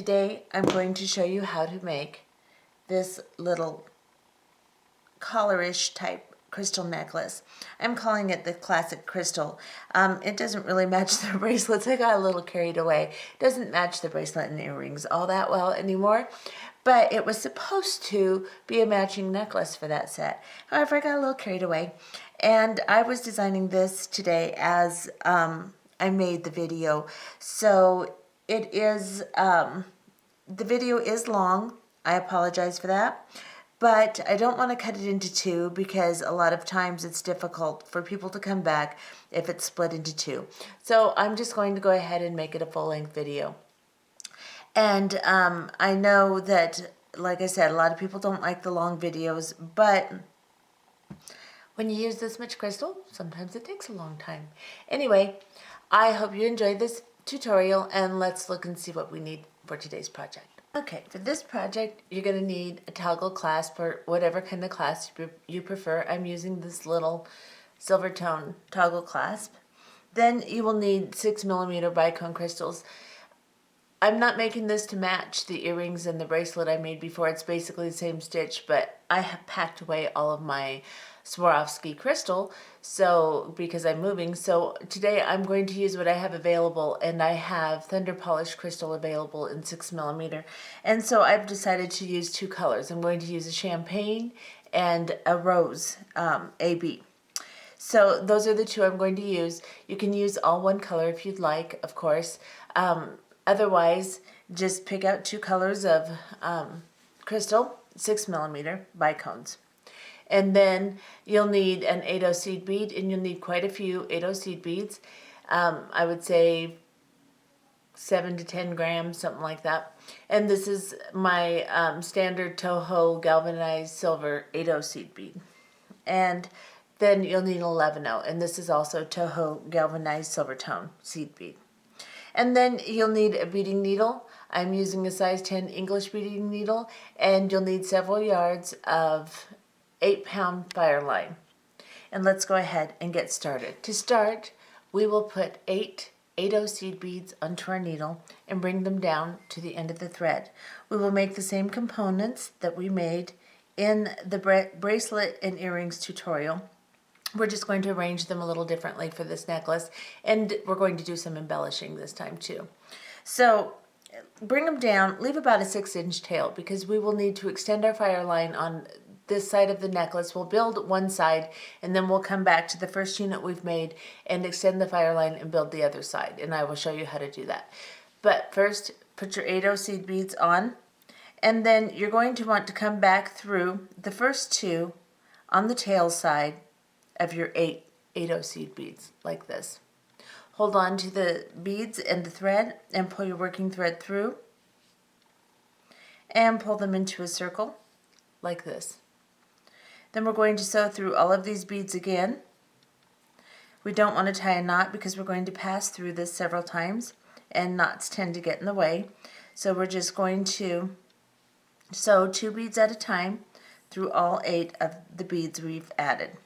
Today I'm going to show you how to make this little collarish type crystal necklace. I'm calling it the classic crystal. It doesn't really match the bracelets. I got a little carried away. It doesn't match the bracelet and earrings all that well anymore, but it was supposed to be a matching necklace for that set. However, I got a little carried away, and I was designing this today as I made the video. So it is, the video is long. I apologize for that. But I don't want to cut it into two because a lot of times it's difficult for people to come back if it's split into two. So I'm just going to go ahead and make it a full-length video. And I know that, like I said, a lot of people don't like the long videos, but when you use this much crystal, sometimes it takes a long time. Anyway, I hope you enjoyed this tutorial, and let's look and see what we need for today's project. Okay, for this project, you're going to need a toggle clasp or whatever kind of clasp you prefer. I'm using this little silver tone toggle clasp. Then you will need 6mm Bicone crystals. I'm not making this to match the earrings and the bracelet I made before. It's basically the same stitch, but I have packed away all of my Swarovski crystal because I'm moving. So today I'm going to use what I have available, and I have Thunder Polished crystal available in 6mm. And so I've decided to use two colors. I'm going to use a champagne and a rose AB. So those are the two I'm going to use. You can use all one color if you'd like, of course. Otherwise, just pick out two colors of crystal, 6mm bicones. And then you'll need an 8/0 seed bead, and you'll need quite a few 8/0 seed beads. I would say 7 to 10 grams, something like that. And this is my standard Toho galvanized silver 8/0 seed bead. And then you'll need an 11/0, and this is also Toho galvanized silver tone seed bead. And then you'll need a beading needle. I'm using a size 10 English beading needle, and you'll need several yards of 8-pound Fireline. And let's go ahead and get started. To start, we will put 8/0 seed beads onto our needle and bring them down to the end of the thread. We will make the same components that we made in the bracelet and earrings tutorial. We're just going to arrange them a little differently for this necklace, and we're going to do some embellishing this time too. So bring them down, leave about a 6-inch tail, because we will need to extend our Fireline on this side of the necklace. We'll build one side, and then we'll come back to the first unit we've made and extend the Fireline and build the other side, and I will show you how to do that. But first, put your 8/0 seed beads on, and then you're going to want to come back through the first two on the tail side of your 8/0 seed beads, like this. Hold on to the beads and the thread and pull your working thread through, and pull them into a circle like this. Then we're going to sew through all of these beads again. We don't want to tie a knot because we're going to pass through this several times, and knots tend to get in the way. So we're just going to sew 2 beads at a time through all 8 of the beads we've added.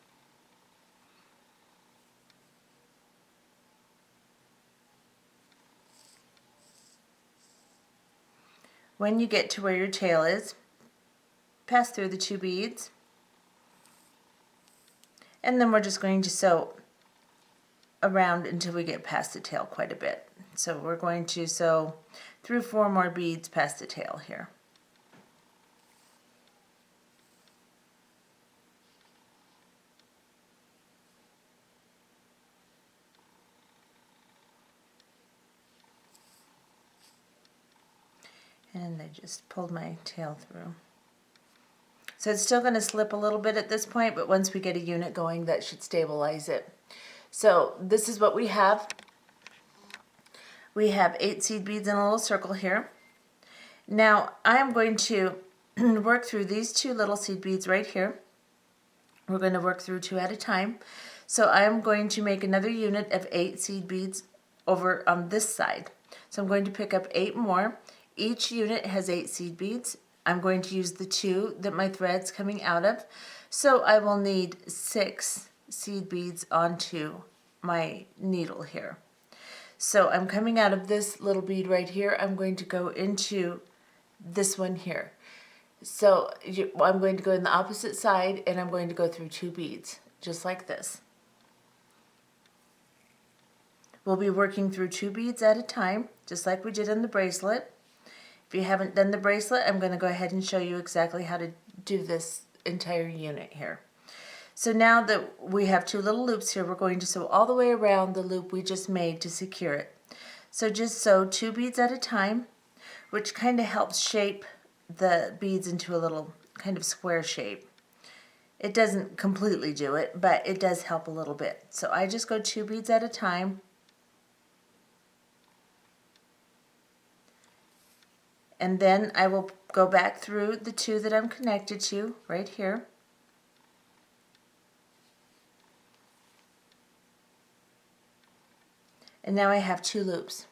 When you get to where your tail is, pass through the 2 beads, and then we're just going to sew around until we get past the tail quite a bit. So we're going to sew through 4 more beads past the tail here. And I just pulled my tail through. So it's still going to slip a little bit at this point, but once we get a unit going, that should stabilize it. So this is what we have. We have 8 seed beads in a little circle here. Now I'm going to work through these 2 little seed beads right here. We're going to work through 2 at a time. So I'm going to make another unit of 8 seed beads over on this side. So I'm going to pick up 8 more. Each unit has 8 seed beads. I'm going to use the 2 that my thread's coming out of. So I will need 6 seed beads onto my needle here. So I'm coming out of this little bead right here. I'm going to go into this one here. So I'm going to go in the opposite side, and I'm going to go through 2 beads, just like this. We'll be working through 2 beads at a time, just like we did in the bracelet. If you haven't done the bracelet, I'm going to go ahead and show you exactly how to do this entire unit here. So now that we have 2 little loops here, we're going to sew all the way around the loop we just made to secure it. So just sew 2 beads at a time, which kind of helps shape the beads into a little kind of square shape. It doesn't completely do it, but it does help a little bit. So I just go 2 beads at a time. And then I will go back through the 2 that I'm connected to right here. And now I have 2 loops.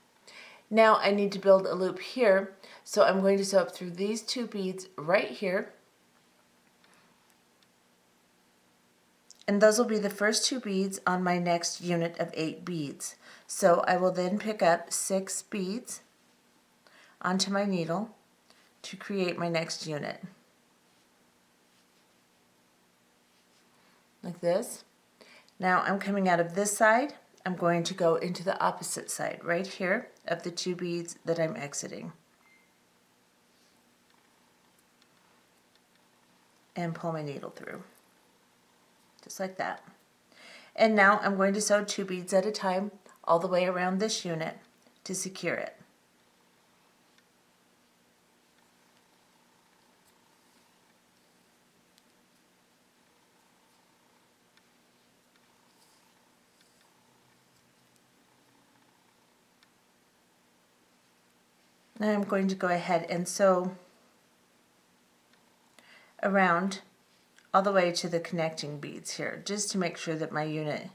Now I need to build a loop here, so I'm going to sew up through these 2 beads right here. And those will be the first 2 beads on my next unit of 8 beads. So I will then pick up 6 beads onto my needle to create my next unit. Like this. Now I'm coming out of this side. I'm going to go into the opposite side right here of the 2 beads that I'm exiting. And pull my needle through. Just like that. And now I'm going to sew 2 beads at a time all the way around this unit to secure it. Now I'm going to go ahead and sew around all the way to the connecting beads here, just to make sure that my unit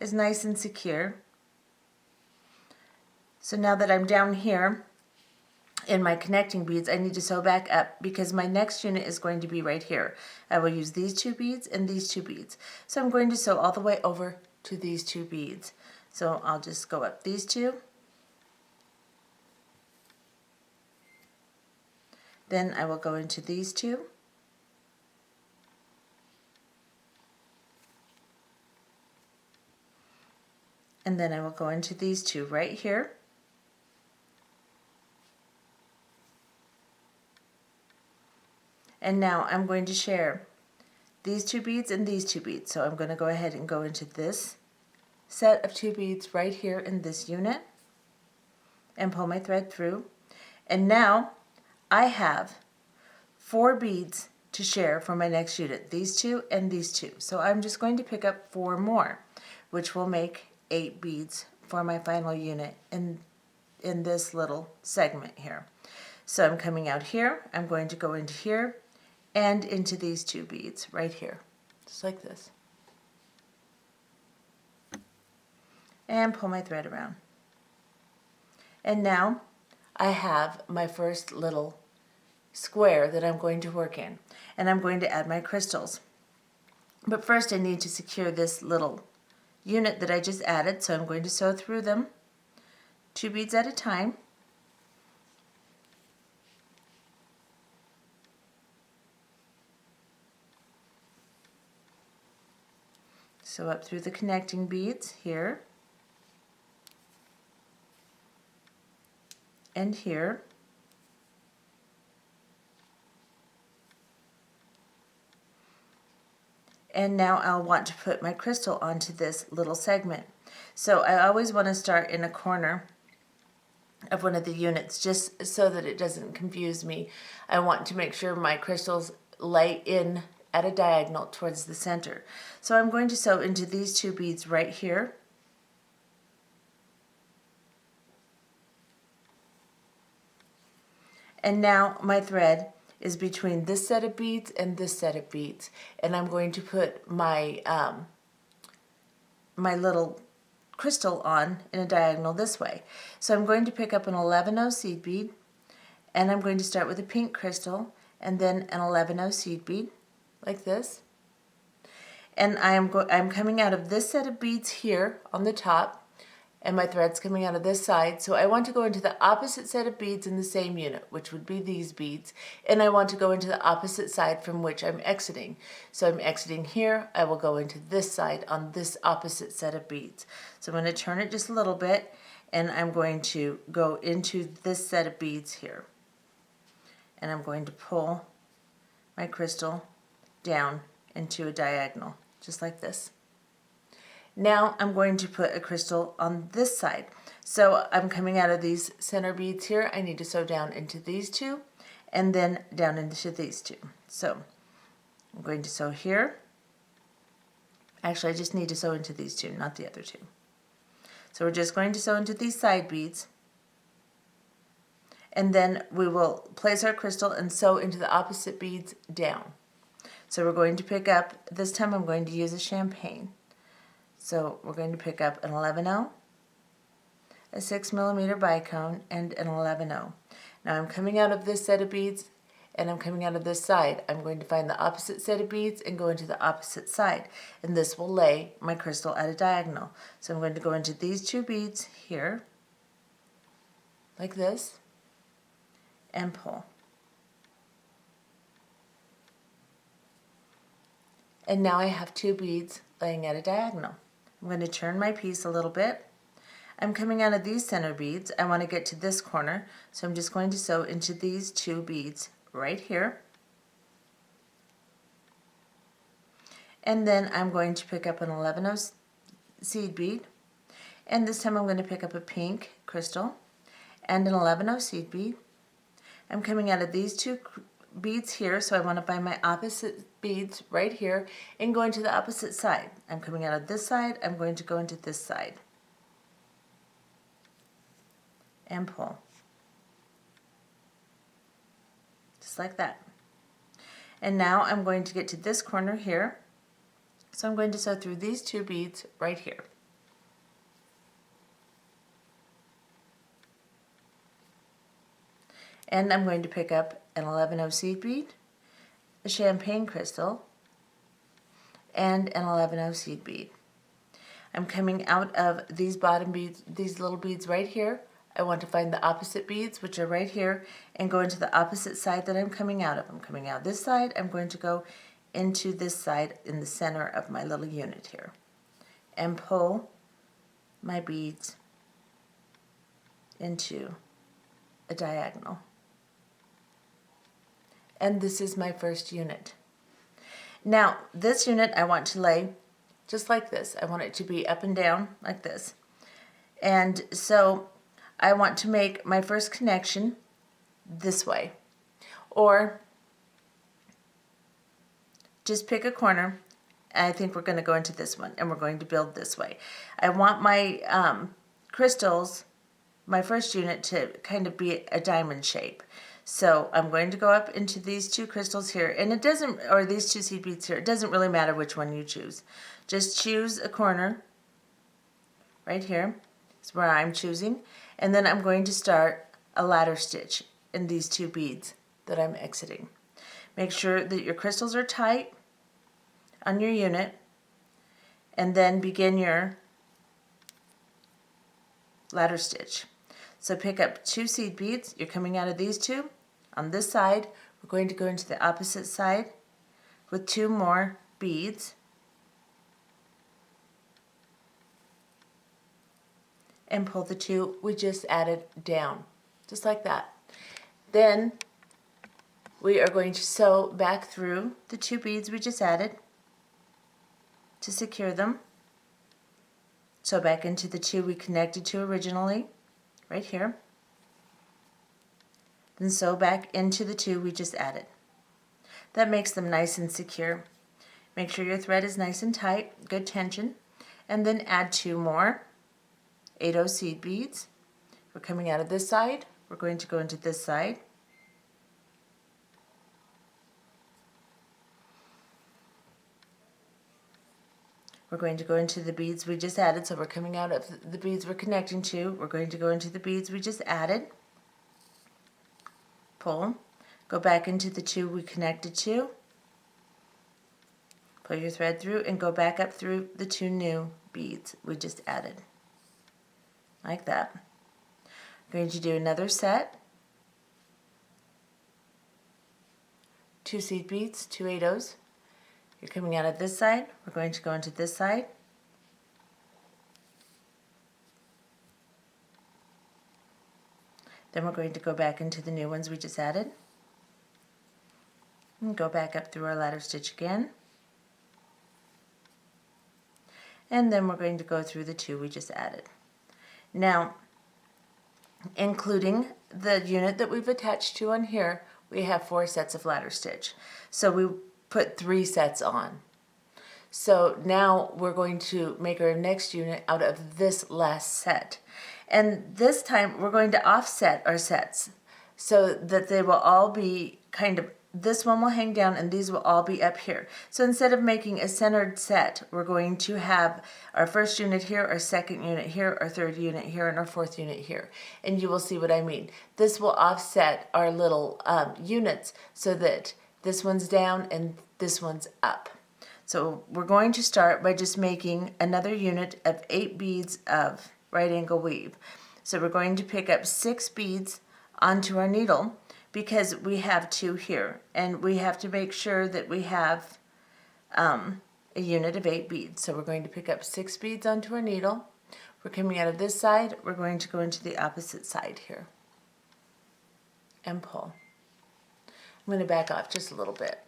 is nice and secure. So now that I'm down here in my connecting beads, I need to sew back up because my next unit is going to be right here. I will use these 2 beads and these 2 beads. So I'm going to sew all the way over to these 2 beads. So I'll just go up these 2. Then I will go into these 2. And then I will go into these 2 right here. And now I'm going to share these 2 beads and these 2 beads. So I'm going to go ahead and go into this set of 2 beads right here in this unit and pull my thread through. And now I have 4 beads to share for my next unit, these 2 and these 2. So I'm just going to pick up 4 more, which will make 8 beads for my final unit in this little segment here. So I'm coming out here, I'm going to go into here and into these 2 beads right here, just like this. And pull my thread around. And now I have my first little square that I'm going to work in, and I'm going to add my crystals. But first I need to secure this little unit that I just added, so I'm going to sew through them 2 beads at a time. Sew up through the connecting beads here and here. And now I'll want to put my crystal onto this little segment. So I always want to start in a corner of one of the units just so that it doesn't confuse me. I want to make sure my crystals lay in at a diagonal towards the center. So I'm going to sew into these 2 beads right here. And now my thread is between this set of beads and this set of beads, and I'm going to put my my little crystal on in a diagonal this way. So I'm going to pick up an 11-0 seed bead, and I'm going to start with a pink crystal and then an 11-0 seed bead like this. And I'm coming out of this set of beads here on the top, and my thread's coming out of this side. So I want to go into the opposite set of beads in the same unit, which would be these beads, and I want to go into the opposite side from which I'm exiting. So I'm exiting here, I will go into this side on this opposite set of beads. So I'm going to turn it just a little bit, and I'm going to go into this set of beads here. And I'm going to pull my crystal down into a diagonal, just like this. Now I'm going to put a crystal on this side. So I'm coming out of these center beads here. I need to sew down into these two and then down into these two. So I'm going to sew here. Actually, I just need to sew into these two, not the other two. So we're just going to sew into these side beads, and then we will place our crystal and sew into the opposite beads down. So we're going to pick up, this time I'm going to use a champagne. So we're going to pick up an 11-0, a 6mm bicone, and an 11-0. Now I'm coming out of this set of beads and I'm coming out of this side. I'm going to find the opposite set of beads and go into the opposite side. And this will lay my crystal at a diagonal. So I'm going to go into these two beads here, like this, and pull. And now I have two beads laying at a diagonal. I'm going to turn my piece a little bit. I'm coming out of these center beads. I want to get to this corner, so I'm just going to sew into these two beads right here. And then I'm going to pick up an 11-0 seed bead, and this time I'm going to pick up a pink crystal and an 11-0 seed bead. I'm coming out of these two beads here, so I want to find my opposite beads right here and go into the opposite side. I'm coming out of this side, I'm going to go into this side and pull, just like that. And now I'm going to get to this corner here, so I'm going to sew through these two beads right here. And I'm going to pick up an 11-0 seed bead, a champagne crystal, and an 11-0 seed bead. I'm coming out of these bottom beads, these little beads right here. I want to find the opposite beads, which are right here, and go into the opposite side that I'm coming out of. I'm coming out this side. I'm going to go into this side in the center of my little unit here and pull my beads into a diagonal. And this is my first unit. Now, this unit I want to lay just like this. I want it to be up and down like this. And so I want to make my first connection this way. Or just pick a corner. I think we're going to go into this one, and we're going to build this way. I want my crystals, my first unit, to kind of be a diamond shape. So I'm going to go up into these two crystals here, and it doesn't, or these two seed beads here, it doesn't really matter which one you choose. Just choose a corner right here. Is where I'm choosing, and then I'm going to start a ladder stitch in these two beads that I'm exiting. Make sure that your crystals are tight on your unit, and then begin your ladder stitch. So pick up two seed beads. You're coming out of these two. On this side, we're going to go into the opposite side with two more beads. And pull the two we just added down, just like that. Then we are going to sew back through the two beads we just added to secure them. Sew back into the two we connected to originally, right here. Then sew back into the two we just added. That makes them nice and secure. Make sure your thread is nice and tight, good tension, and then add two more 8-0 seed beads. We're coming out of this side. We're going to go into this side. We're going to go into the beads we just added. So we're coming out of the beads we're connecting to. We're going to go into the beads we just added. Pull. Go back into the two we connected to. Pull your thread through and go back up through the two new beads we just added. like that. I'm going to do another set, 2 seed beads, 2 8-ohs. You're coming out of this side, we're going to go into this side. Then we're going to go back into the new ones we just added. And go back up through our ladder stitch again. And then we're going to go through the 2 we just added. Now, including the unit that we've attached to on here, we have 4 sets of ladder stitch. So we put 3 sets on. So now we're going to make our next unit out of this last set. And this time we're going to offset our sets so that they will all be kind of, this one will hang down and these will all be up here. So instead of making a centered set, we're going to have our first unit here, our second unit here, our third unit here, and our fourth unit here. And you will see what I mean. This will offset our little units so that this one's down and this one's up. So we're going to start by just making another unit of 8 beads of right angle weave. So we're going to pick up 6 beads onto our needle because we have 2 here, and we have to make sure that we have a unit of 8 beads. So we're going to pick up 6 beads onto our needle. We're coming out of this side, we're going to go into the opposite side here and pull. I'm going to back off just a little bit.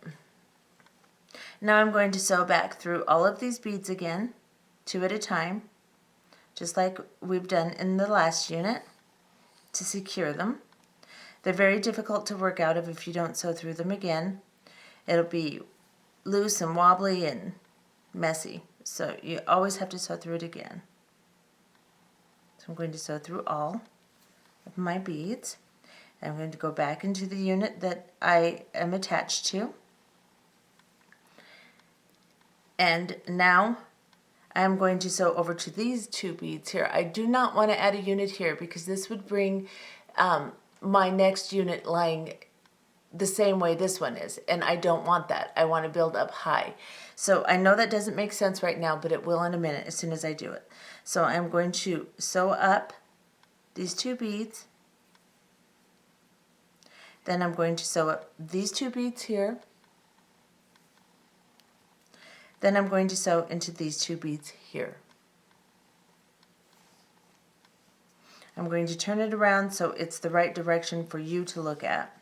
Now I'm going to sew back through all of these beads again, 2 at a time, just like we've done in the last unit, to secure them. They're very difficult to work out of if you don't sew through them again. It'll be loose and wobbly and messy, so you always have to sew through it again. So I'm going to sew through all of my beads. I'm going to go back into the unit that I am attached to. And now I'm going to sew over to these 2 beads here. I do not want to add a unit here because this would bring my next unit lying the same way this one is, and I don't want that. I want to build up high. So I know that doesn't make sense right now, but it will in a minute as soon as I do it. So I'm going to sew up these 2 beads. Then I'm going to sew up these 2 beads here. Then I'm going to sew into these 2 beads here. I'm going to turn it around so it's the right direction for you to look at.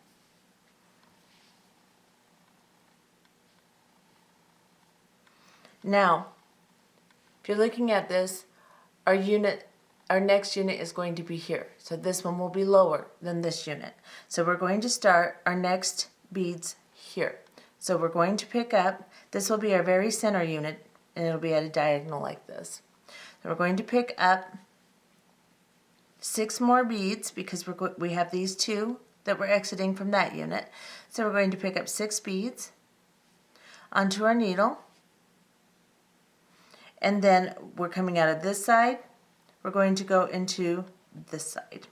Now, if you're looking at this, our next unit is going to be here. So this one will be lower than this unit. So we're going to start our next beads here. So we're going to pick up, this will be our very center unit, and it'll be at a diagonal like this. So we're going to pick up 6 more beads because we have these 2 that we're exiting from that unit. So we're going to pick up 6 beads onto our needle, and then we're coming out of this side. We're going to go into this side.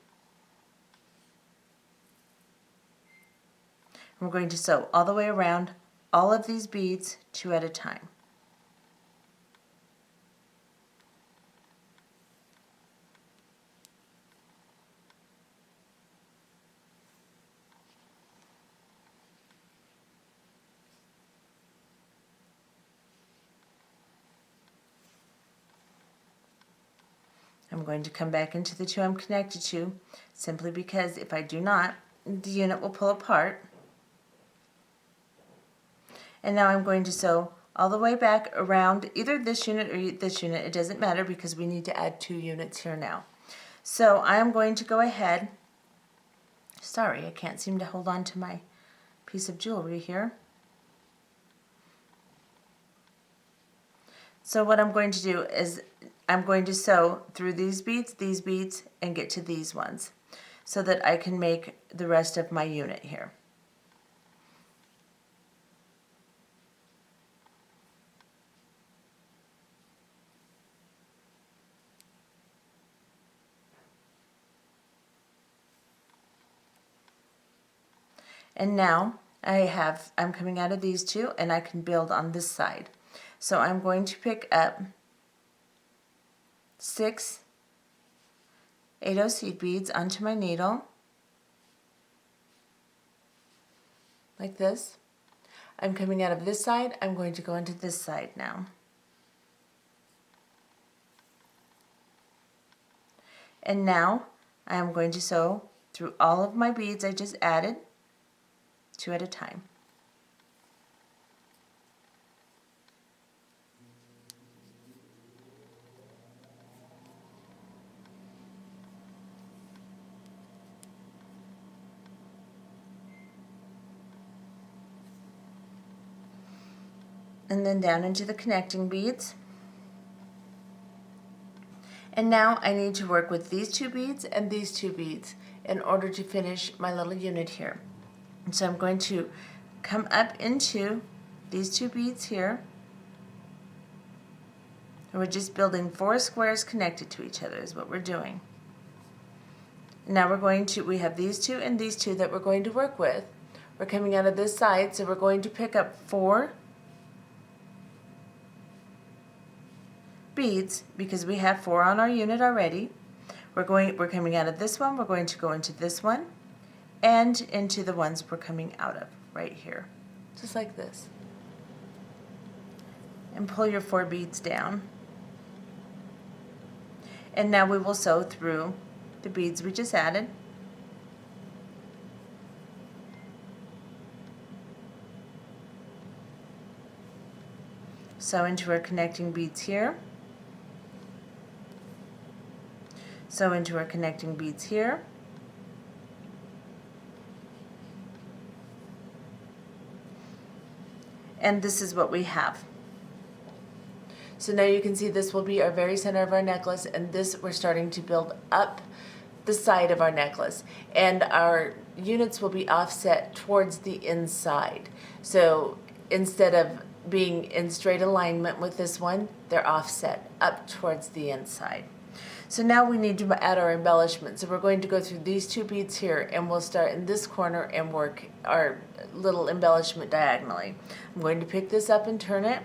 We're going to sew all the way around all of these beads 2 at a time. I'm going to come back into the 2 I'm connected to, simply because if I do not, the unit will pull apart. And now I'm going to sew all the way back around either this unit or this unit. It doesn't matter because we need to add 2 units here now. So I'm going to go ahead. Sorry, I can't seem to hold on to my piece of jewelry here. So what I'm going to do is I'm going to sew through these beads, and get to these ones so that I can make the rest of my unit here. And now I'm coming out of these 2 and I can build on this side. So I'm going to pick up 6 8 seed beads onto my needle, like this. I'm coming out of this side, I'm going to go into this side now. And now I am going to sew through all of my beads I just added, 2 at a time. And then down into the connecting beads. And now I need to work with these 2 beads and these 2 beads in order to finish my little unit here. And so I'm going to come up into these 2 beads here. And we're just building 4 squares connected to each other is what we're doing. Now we have these 2 and these 2 that we're going to work with. We're coming out of this side, so we're going to pick up 4 beads because we have 4 on our unit already. We're coming out of this one, we're going to go into this one and into the ones we're coming out of right here, just like this. And pull your 4 beads down. And now we will sew through the beads we just added. Sew into our connecting beads here. Sew into our connecting beads here. And this is what we have. So now you can see this will be our very center of our necklace, and this we're starting to build up the side of our necklace, and our units will be offset towards the inside. So instead of being in straight alignment with this one, they're offset up towards the inside. So now we need to add our embellishment. So we're going to go through these 2 beads here, and we'll start in this corner and work our little embellishment diagonally. I'm going to pick this up and turn it.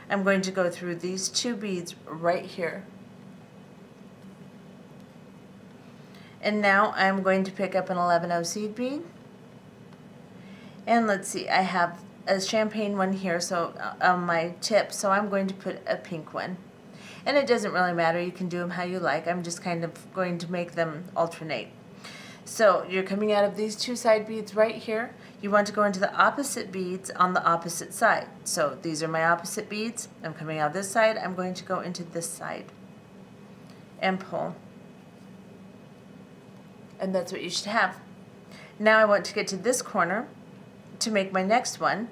I'm going to go through these 2 beads right here. And now I'm going to pick up an 11 seed bead. And let's see, I have a champagne one here so on my tip, so I'm going to put a pink one. And it doesn't really matter, you can do them how you like. I'm just kind of going to make them alternate. So you're coming out of these 2 side beads right here. You want to go into the opposite beads on the opposite side. So these are my opposite beads. I'm coming out this side. I'm going to go into this side and pull. And that's what you should have. Now I want to get to this corner to make my next one.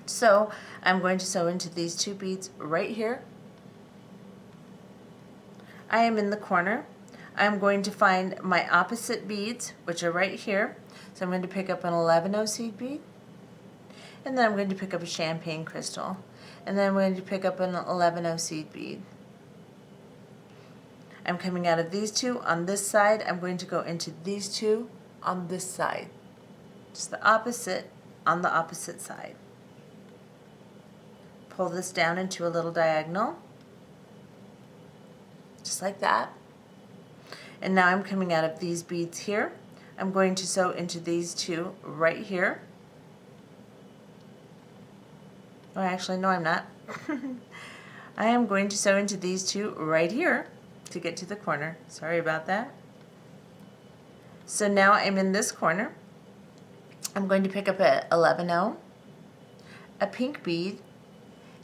So I'm going to sew into these 2 beads right here. I am in the corner. I'm going to find my opposite beads, which are right here. So I'm going to pick up an 11 seed bead, and then I'm going to pick up a champagne crystal, and then I'm going to pick up an 11 seed bead. I'm coming out of these 2 on this side. I'm going to go into these 2 on this side. Just the opposite on the opposite side. Pull this down into a little diagonal, just like that. And now I'm coming out of these beads here. I'm going to sew into these 2 right here. Oh, actually, no, I'm not. I am going to sew into these 2 right here to get to the corner. Sorry about that. So now I'm in this corner. I'm going to pick up a 11 a pink bead,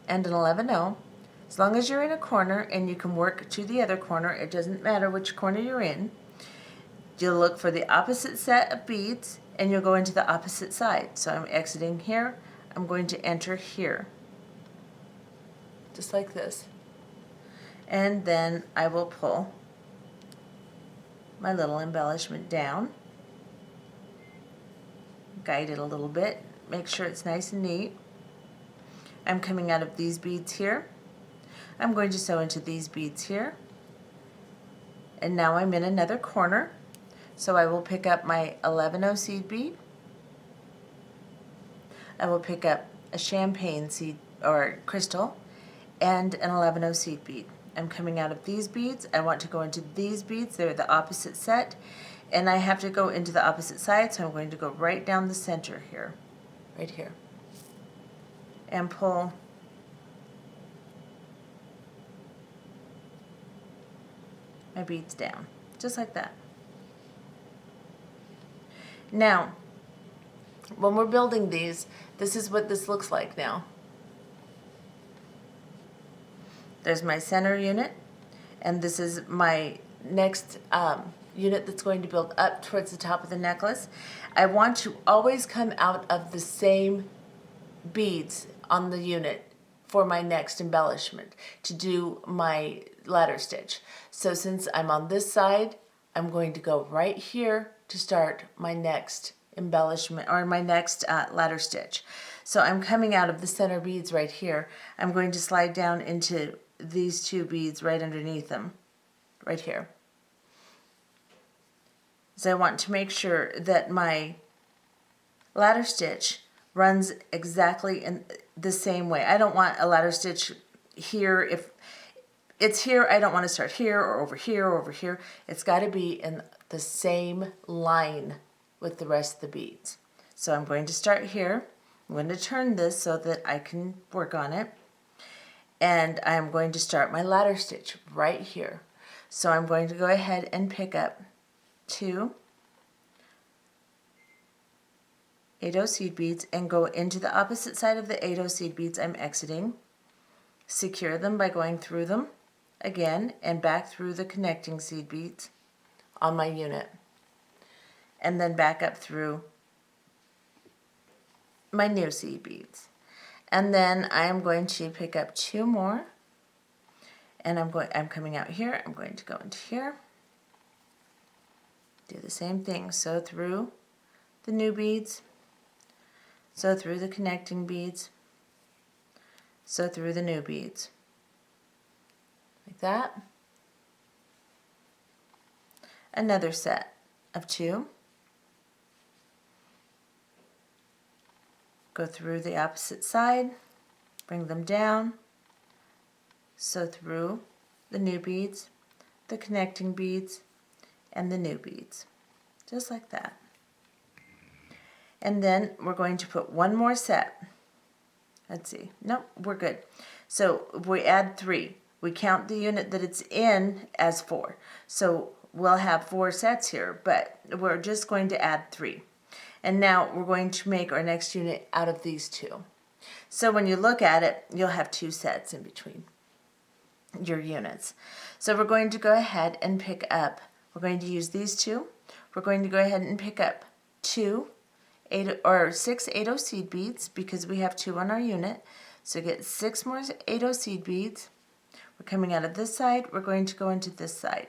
and an 11 As long as you're in a corner and you can work to the other corner, it doesn't matter which corner you're in. You'll look for the opposite set of beads and you'll go into the opposite side. So I'm exiting here, I'm going to enter here. Just like this. And then I will pull my little embellishment down. Guide it a little bit, make sure it's nice and neat. I'm coming out of these beads here. I'm going to sew into these beads here. And now I'm in another corner. So I will pick up my 11 seed bead. I will pick up a champagne seed or crystal and an 11 seed bead. I'm coming out of these beads. I want to go into these beads. They're the opposite set. And I have to go into the opposite side, so I'm going to go right down the center here, right here, and pull my beads down, just like that. Now, when we're building these, this is what this looks like now. There's my center unit, and this is my next unit that's going to build up towards the top of the necklace. I want to always come out of the same beads on the unit for my next embellishment to do my ladder stitch. So since I'm on this side, I'm going to go right here to start my next embellishment or my next ladder stitch. So I'm coming out of the center beads right here. I'm going to slide down into these two beads right underneath them, right here. So I want to make sure that my ladder stitch runs exactly in the same way. I don't want a ladder stitch here. If it's here, I don't want to start here or over here or over here. It's got to be in the same line with the rest of the beads. So I'm going to start here. I'm going to turn this so that I can work on it. And I'm going to start my ladder stitch right here. So I'm going to go ahead and pick up 2 8-0 seed beads and go into the opposite side of the 8-0 seed beads I'm exiting. Secure them by going through them again and back through the connecting seed beads on my unit. And then back up through my new seed beads. And then I am going to pick up 2 more. And I'm coming out here. I'm going to go into here. Do the same thing. Sew through the new beads. Sew through the connecting beads. Sew through the new beads. Like that. Another set of 2. Go through the opposite side, bring them down, sew through the new beads, the connecting beads, and the new beads, just like that. And then we're going to put one more set. Let's see, nope, we're good. So we add 3. We count the unit that it's in as 4. So we'll have 4 sets here, but we're just going to add 3. And now we're going to make our next unit out of these 2. So when you look at it, you'll have 2 sets in between your units. So we're going to go ahead and pick up, we're going to use these 2. We're going to go ahead and pick up 6 8-0 seed beads because we have 2 on our unit. So get 6 more 8-0 seed beads. We're coming out of this side, we're going to go into this side.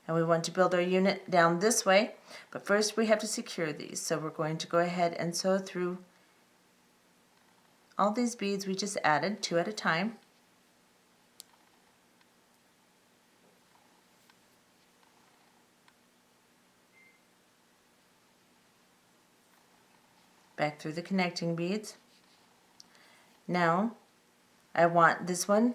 And we want to build our unit down this way, but first we have to secure these. So we're going to go ahead and sew through all these beads we just added, 2 at a time. Back through the connecting beads. Now I want this one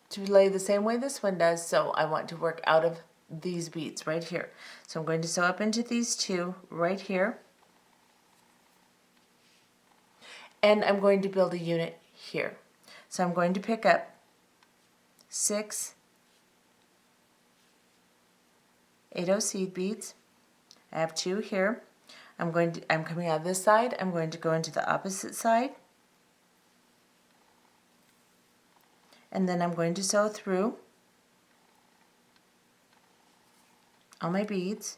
to lay the same way this one does, so I want to work out of these beads right here. So I'm going to sew up into these 2 right here, and I'm going to build a unit here. So I'm going to pick up 6 8-0 seed beads. I have 2 here. I'm coming out of this side. I'm going to go into the opposite side, and then I'm going to sew through all my beads.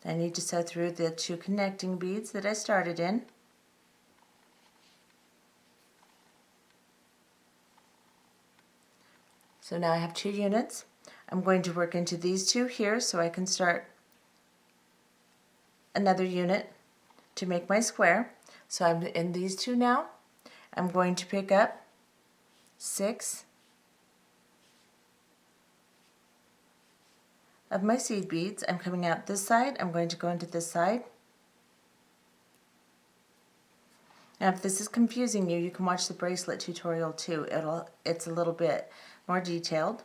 I need to sew through the 2 connecting beads that I started in. So now I have 2 units. I'm going to work into these 2 here so I can start another unit to make my square. So I'm in these 2 now. I'm going to pick up 6 of my seed beads. I'm coming out this side. I'm going to go into this side. Now if this is confusing you, you can watch the bracelet tutorial too. It's a little bit more detailed.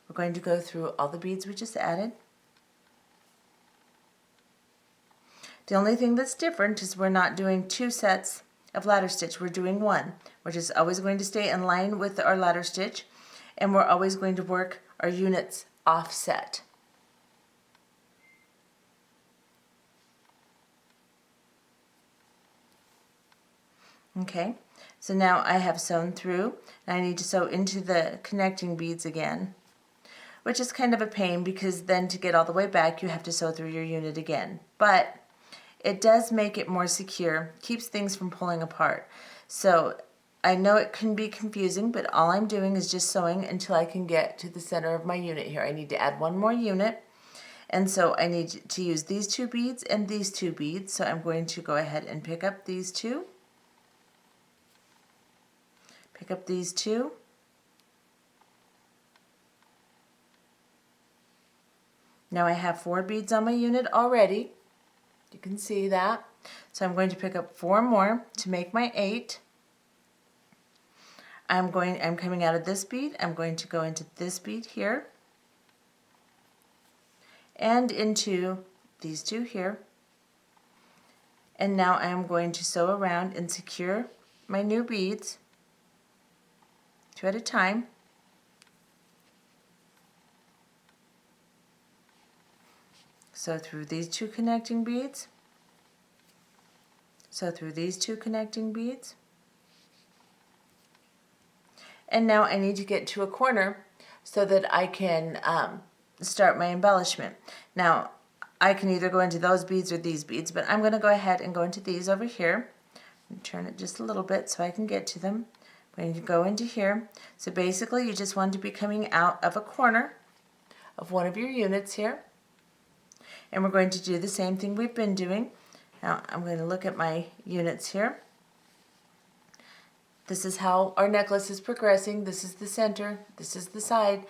We're going to go through all the beads we just added. The only thing that's different is we're not doing 2 sets of ladder stitch. We're doing 1, which is always going to stay in line with our ladder stitch, and we're always going to work our units offset. Okay, so now I have sewn through, and I need to sew into the connecting beads again, which is kind of a pain because then to get all the way back you have to sew through your unit again. But it does make it more secure, keeps things from pulling apart. So I know it can be confusing, but all I'm doing is just sewing until I can get to the center of my unit here. I need to add 1 more unit, and so I need to use these 2 beads and these 2 beads. So I'm going to go ahead and pick up these 2. Pick up these 2. Now I have 4 beads on my unit already. You can see that. So I'm going to pick up 4 more to make my 8. I'm coming out of this bead. I'm going to go into this bead here and into these 2 here. And now I am going to sew around and secure my new beads 2 at a time. Sew through these 2 connecting beads. Sew through these 2 connecting beads. And now I need to get to a corner so that I can start my embellishment. Now I can either go into those beads or these beads, but I'm going to go ahead and go into these over here. And turn it just a little bit so I can get to them. I'm going to go into here. So basically you just want to be coming out of a corner of one of your units here. And we're going to do the same thing we've been doing. Now I'm going to look at my units here. This is how our necklace is progressing. This is the center. This is the side.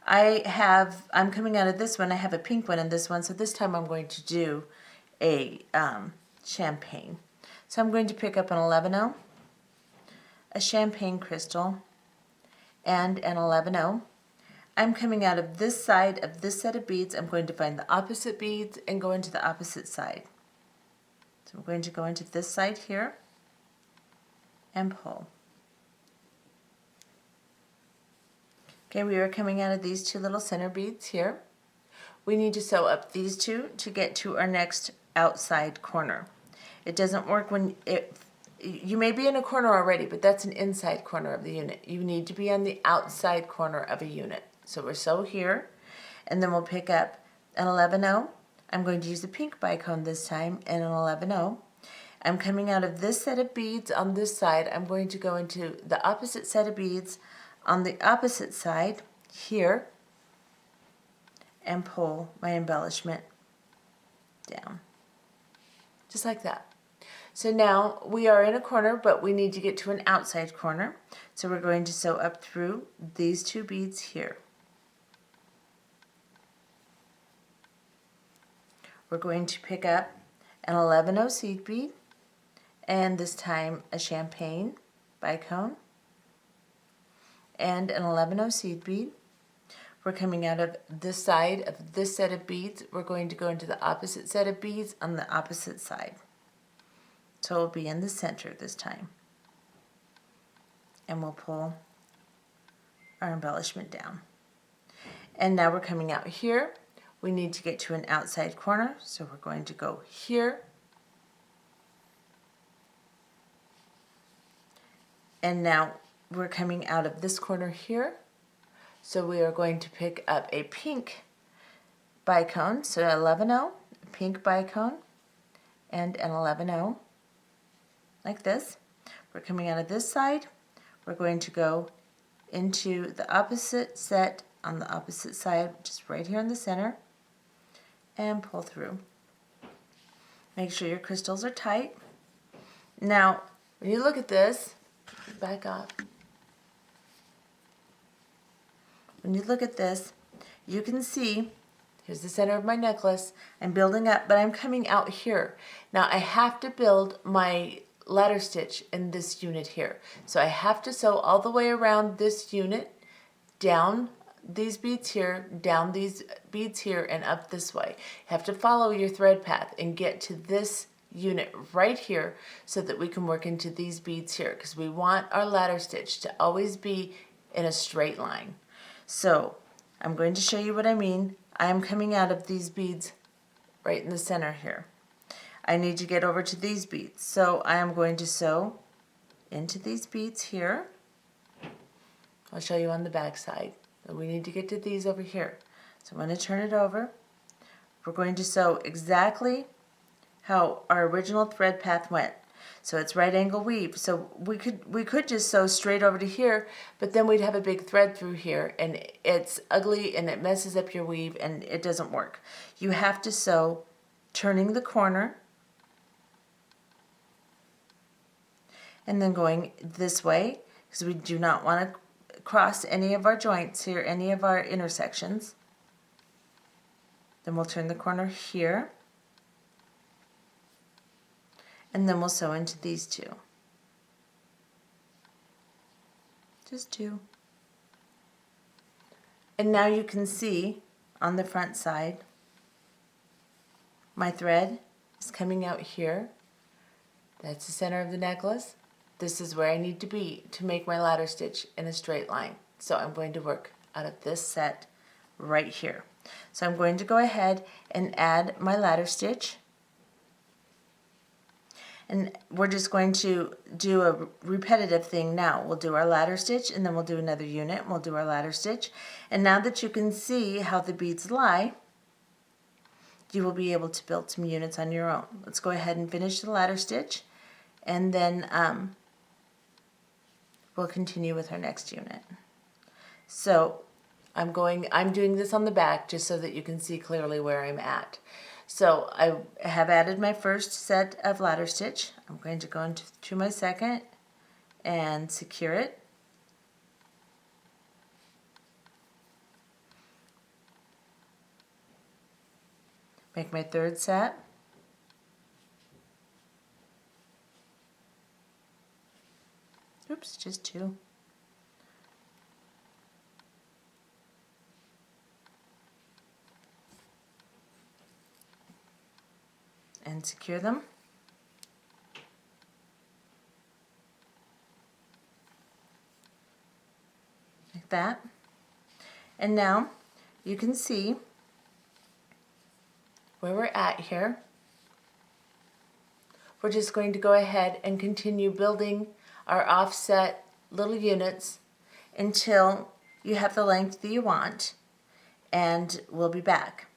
I'm coming out of this one. I have a pink one in this one. So this time I'm going to do a champagne. So I'm going to pick up an 11-0, a champagne crystal, and an 11-0. I'm coming out of this side of this set of beads. I'm going to find the opposite beads and go into the opposite side. So I'm going to go into this side here and pull. Okay, we are coming out of these 2 little center beads here. We need to sew up these 2 to get to our next outside corner. It doesn't work when you may be in a corner already, but that's an inside corner of the unit. You need to be on the outside corner of a unit. So we'll sew here, and then we'll pick up an 11-0. I'm going to use the pink bicone this time and an 11-0. I'm coming out of this set of beads on this side. I'm going to go into the opposite set of beads on the opposite side here and pull my embellishment down. Just like that. So now we are in a corner, but we need to get to an outside corner. So we're going to sew up through these 2 beads here. We're going to pick up an 11-0 seed bead, and this time a champagne bicone, and an 11-0 seed bead. We're coming out of this side of this set of beads. We're going to go into the opposite set of beads on the opposite side. So we'll be in the center this time. And we'll pull our embellishment down. And now we're coming out here. We need to get to an outside corner, so we're going to go here. And now we're coming out of this corner here. So we are going to pick up a pink bicone, so 11-0, a pink bicone, and an 11-0, like this. We're coming out of this side. We're going to go into the opposite set on the opposite side, which is right here in the center, and pull through. Make sure your crystals are tight. Now, when you look at this, back up. when you look at this, you can see, here's the center of my necklace. I'm building up, but I'm coming out here. Now I have to build my ladder stitch in this unit here. So I have to sew all the way around this unit, down these beads here, down these beads here, and up this way. You have to follow your thread path and get to this unit right here so that we can work into these beads here, because we want our ladder stitch to always be in a straight line. So I'm going to show you what I mean. I am coming out of these beads right in the center here. I need to get over to these beads. So I am going to sew into these beads here. I'll show you on the back side. We need to get to these over here. So I'm going to turn it over. We're going to sew exactly how our original thread path went. So it's right angle weave. So we could just sew straight over to here, but then we'd have a big thread through here, and it's ugly and it messes up your weave and it doesn't work. You have to sew turning the corner and then going this way, because we do not want to cross any of our joints here, any of our intersections. Then we'll turn the corner here, and then we'll sew into these two. Just two. And now you can see on the front side, my thread is coming out here. That's the center of the necklace. This is where I need to be to make my ladder stitch in a straight line. So I'm going to work out of this set right here. So I'm going to go ahead and add my ladder stitch. And we're just going to do a repetitive thing now. We'll do our ladder stitch, and then we'll do another unit, and we'll do our ladder stitch. And now that you can see how the beads lie, you will be able to build some units on your own. Let's go ahead and finish the ladder stitch, and then we'll continue with our next unit. So I'm doing this on the back just so that you can see clearly where I'm at. So I have added my first set of ladder stitch. I'm going to go into my second and secure it. Make my third set. Oops, just two. And secure them. Like that. And now you can see where we're at here. We're just going to go ahead and continue building our offset little units until you have the length that you want, and we'll be back.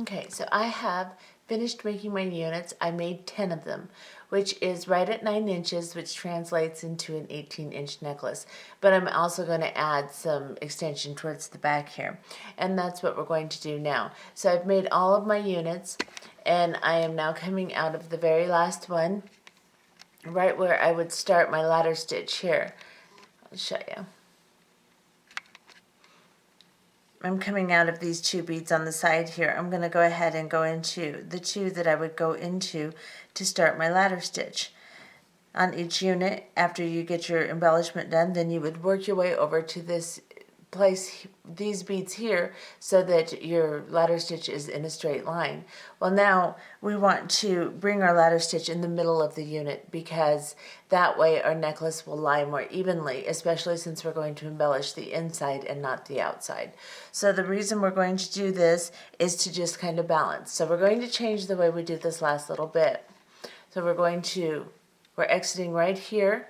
Okay, so I have finished making my units. I made 10 of them, which is right at 9 inches, which translates into an 18-inch necklace. But I'm also going to add some extension towards the back here, and that's what we're going to do now. So I've made all of my units, and I am now coming out of the very last one, right where I would start my ladder stitch here. I'll show you. I'm coming out of these two beads on the side here. I'm going to go ahead and go into the two that I would go into to start my ladder stitch. On each unit, after you get your embellishment done, then you would work your way over to this place, these beads here, so that your ladder stitch is in a straight line. Well, now we want to bring our ladder stitch in the middle of the unit, because that way our necklace will lie more evenly, especially since we're going to embellish the inside and not the outside. So the reason we're going to do this is to just kind of balance. So we're going to change the way we do this last little bit. So we're exiting right here,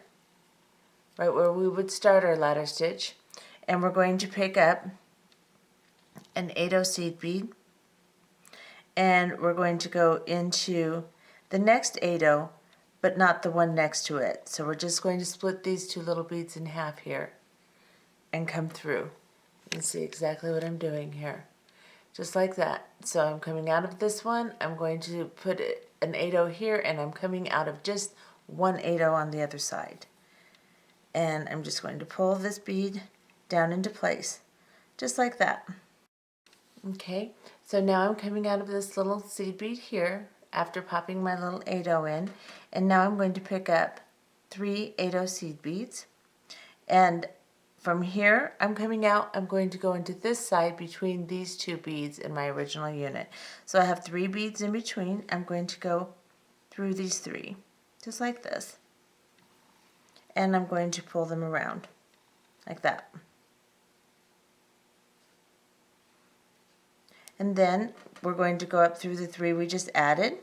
right where we would start our ladder stitch. And we're going to pick up an 8/0 seed bead, and we're going to go into the next 8/0, but not the one next to it. So we're just going to split these two little beads in half here and come through. You can see exactly what I'm doing here, just like that. So I'm coming out of this one, I'm going to put an 8/0 here, and I'm coming out of just one 8/0 on the other side. And I'm just going to pull this bead down into place, just like that. Okay, so now I'm coming out of this little seed bead here after popping my little 8-0 in, and now I'm going to pick up 3 8-0 seed beads, and from here I'm coming out, I'm going to go into this side between these 2 beads in my original unit. So I have 3 beads in between. I'm going to go through these 3, just like this, and I'm going to pull them around like that. And then we're going to go up through the 3 we just added.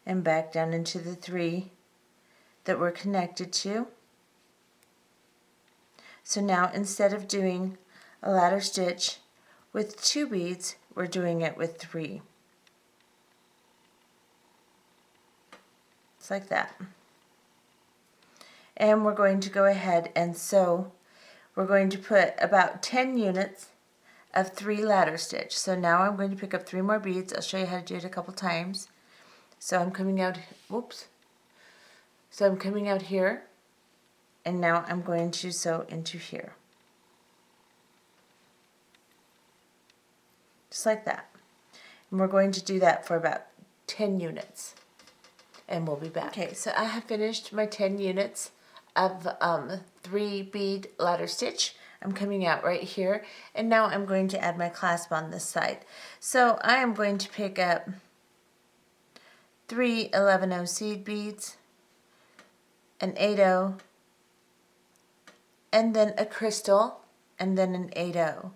And back down into the 3 that we're connected to. So now instead of doing a ladder stitch with 2 beads, we're doing it with 3. It's like that. And we're going to go ahead and sew. We're going to put about 10 units of 3 ladder stitch. So now I'm going to pick up 3 more beads. I'll show you how to do it a couple times. So I'm coming out, whoops. So I'm coming out here, and now I'm going to sew into here. Just like that. And we're going to do that for about 10 units. And we'll be back. Okay, so I have finished my 10 units of 3 bead ladder stitch. I'm coming out right here, and now I'm going to add my clasp on this side. So I am going to pick up 3 11-0 seed beads, an 8-0, and then a crystal, and then an 8-0,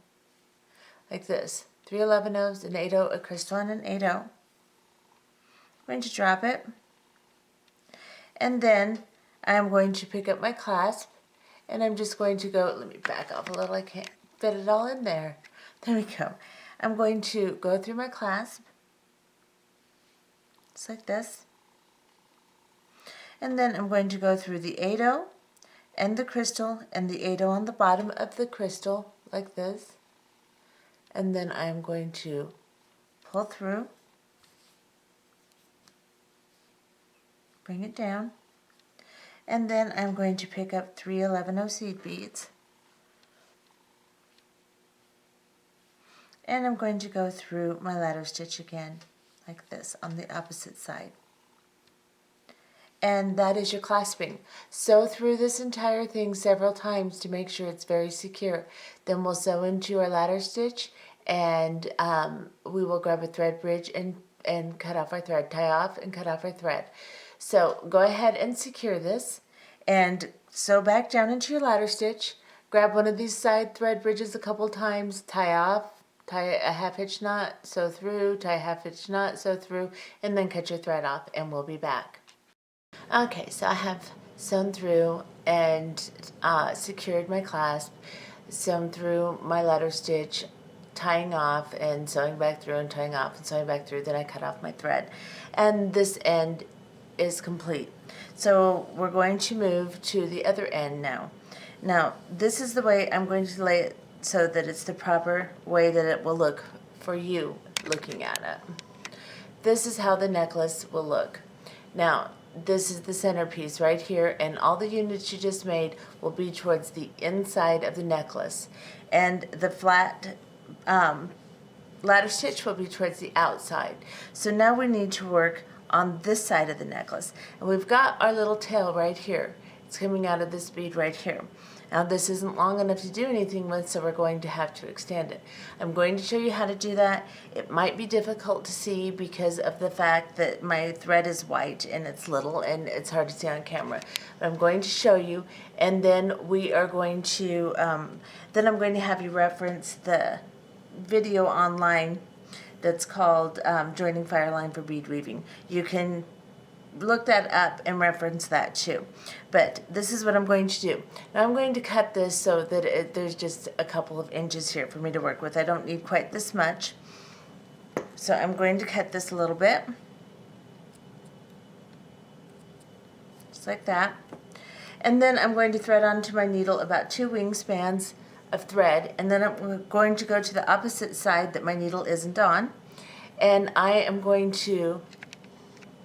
like this. 3 11-0s, an 8-0, a crystal, and an 8-0. I'm going to drop it, and then I'm going to pick up my clasp, and I'm just going to go, let me back up a little, I can't fit it all in there. There we go. I'm going to go through my clasp, just like this, and then I'm going to go through the 8-0 and the crystal and the 8-0 on the bottom of the crystal, like this, and then I'm going to pull through, bring it down, and then I'm going to pick up 3 11-0 seed beads, and I'm going to go through my ladder stitch again, like this, on the opposite side. And that is your clasping. Sew through this entire thing several times to make sure it's very secure. Then we'll sew into our ladder stitch, and we will grab a thread bridge and cut off our thread, tie off and cut off our thread. So go ahead and secure this, and sew back down into your ladder stitch. Grab one of these side thread bridges a couple times, tie off, tie a half hitch knot, sew through, tie a half hitch knot, sew through, and then cut your thread off, and we'll be back. Okay, so I have sewn through and secured my clasp, sewn through my ladder stitch, tying off and sewing back through and tying off and sewing back through. Then I cut off my thread, and this end is complete. So we're going to move to the other end now. Now this is the way I'm going to lay it so that it's the proper way that it will look for you looking at it. This is how the necklace will look. Now this is the centerpiece right here, and all the units you just made will be towards the inside of the necklace, and the flat ladder stitch will be towards the outside. So now we need to work on this side of the necklace, and we've got our little tail right here. It's coming out of this bead right here. Now this isn't long enough to do anything with, so we're going to have to extend it. I'm going to show you how to do that. It might be difficult to see because of the fact that my thread is white and it's little and it's hard to see on camera. But I'm going to show you, and then we are going to, then I'm going to have you reference the video online that's called Joining Fireline for Bead Weaving. You can look that up and reference that too. But this is what I'm going to do. Now I'm going to cut this so that there's just a couple of inches here for me to work with. I don't need quite this much. So I'm going to cut this a little bit. Just like that. And then I'm going to thread onto my needle about 2 wingspans of thread, and then I'm going to go to the opposite side that my needle isn't on, and I am going to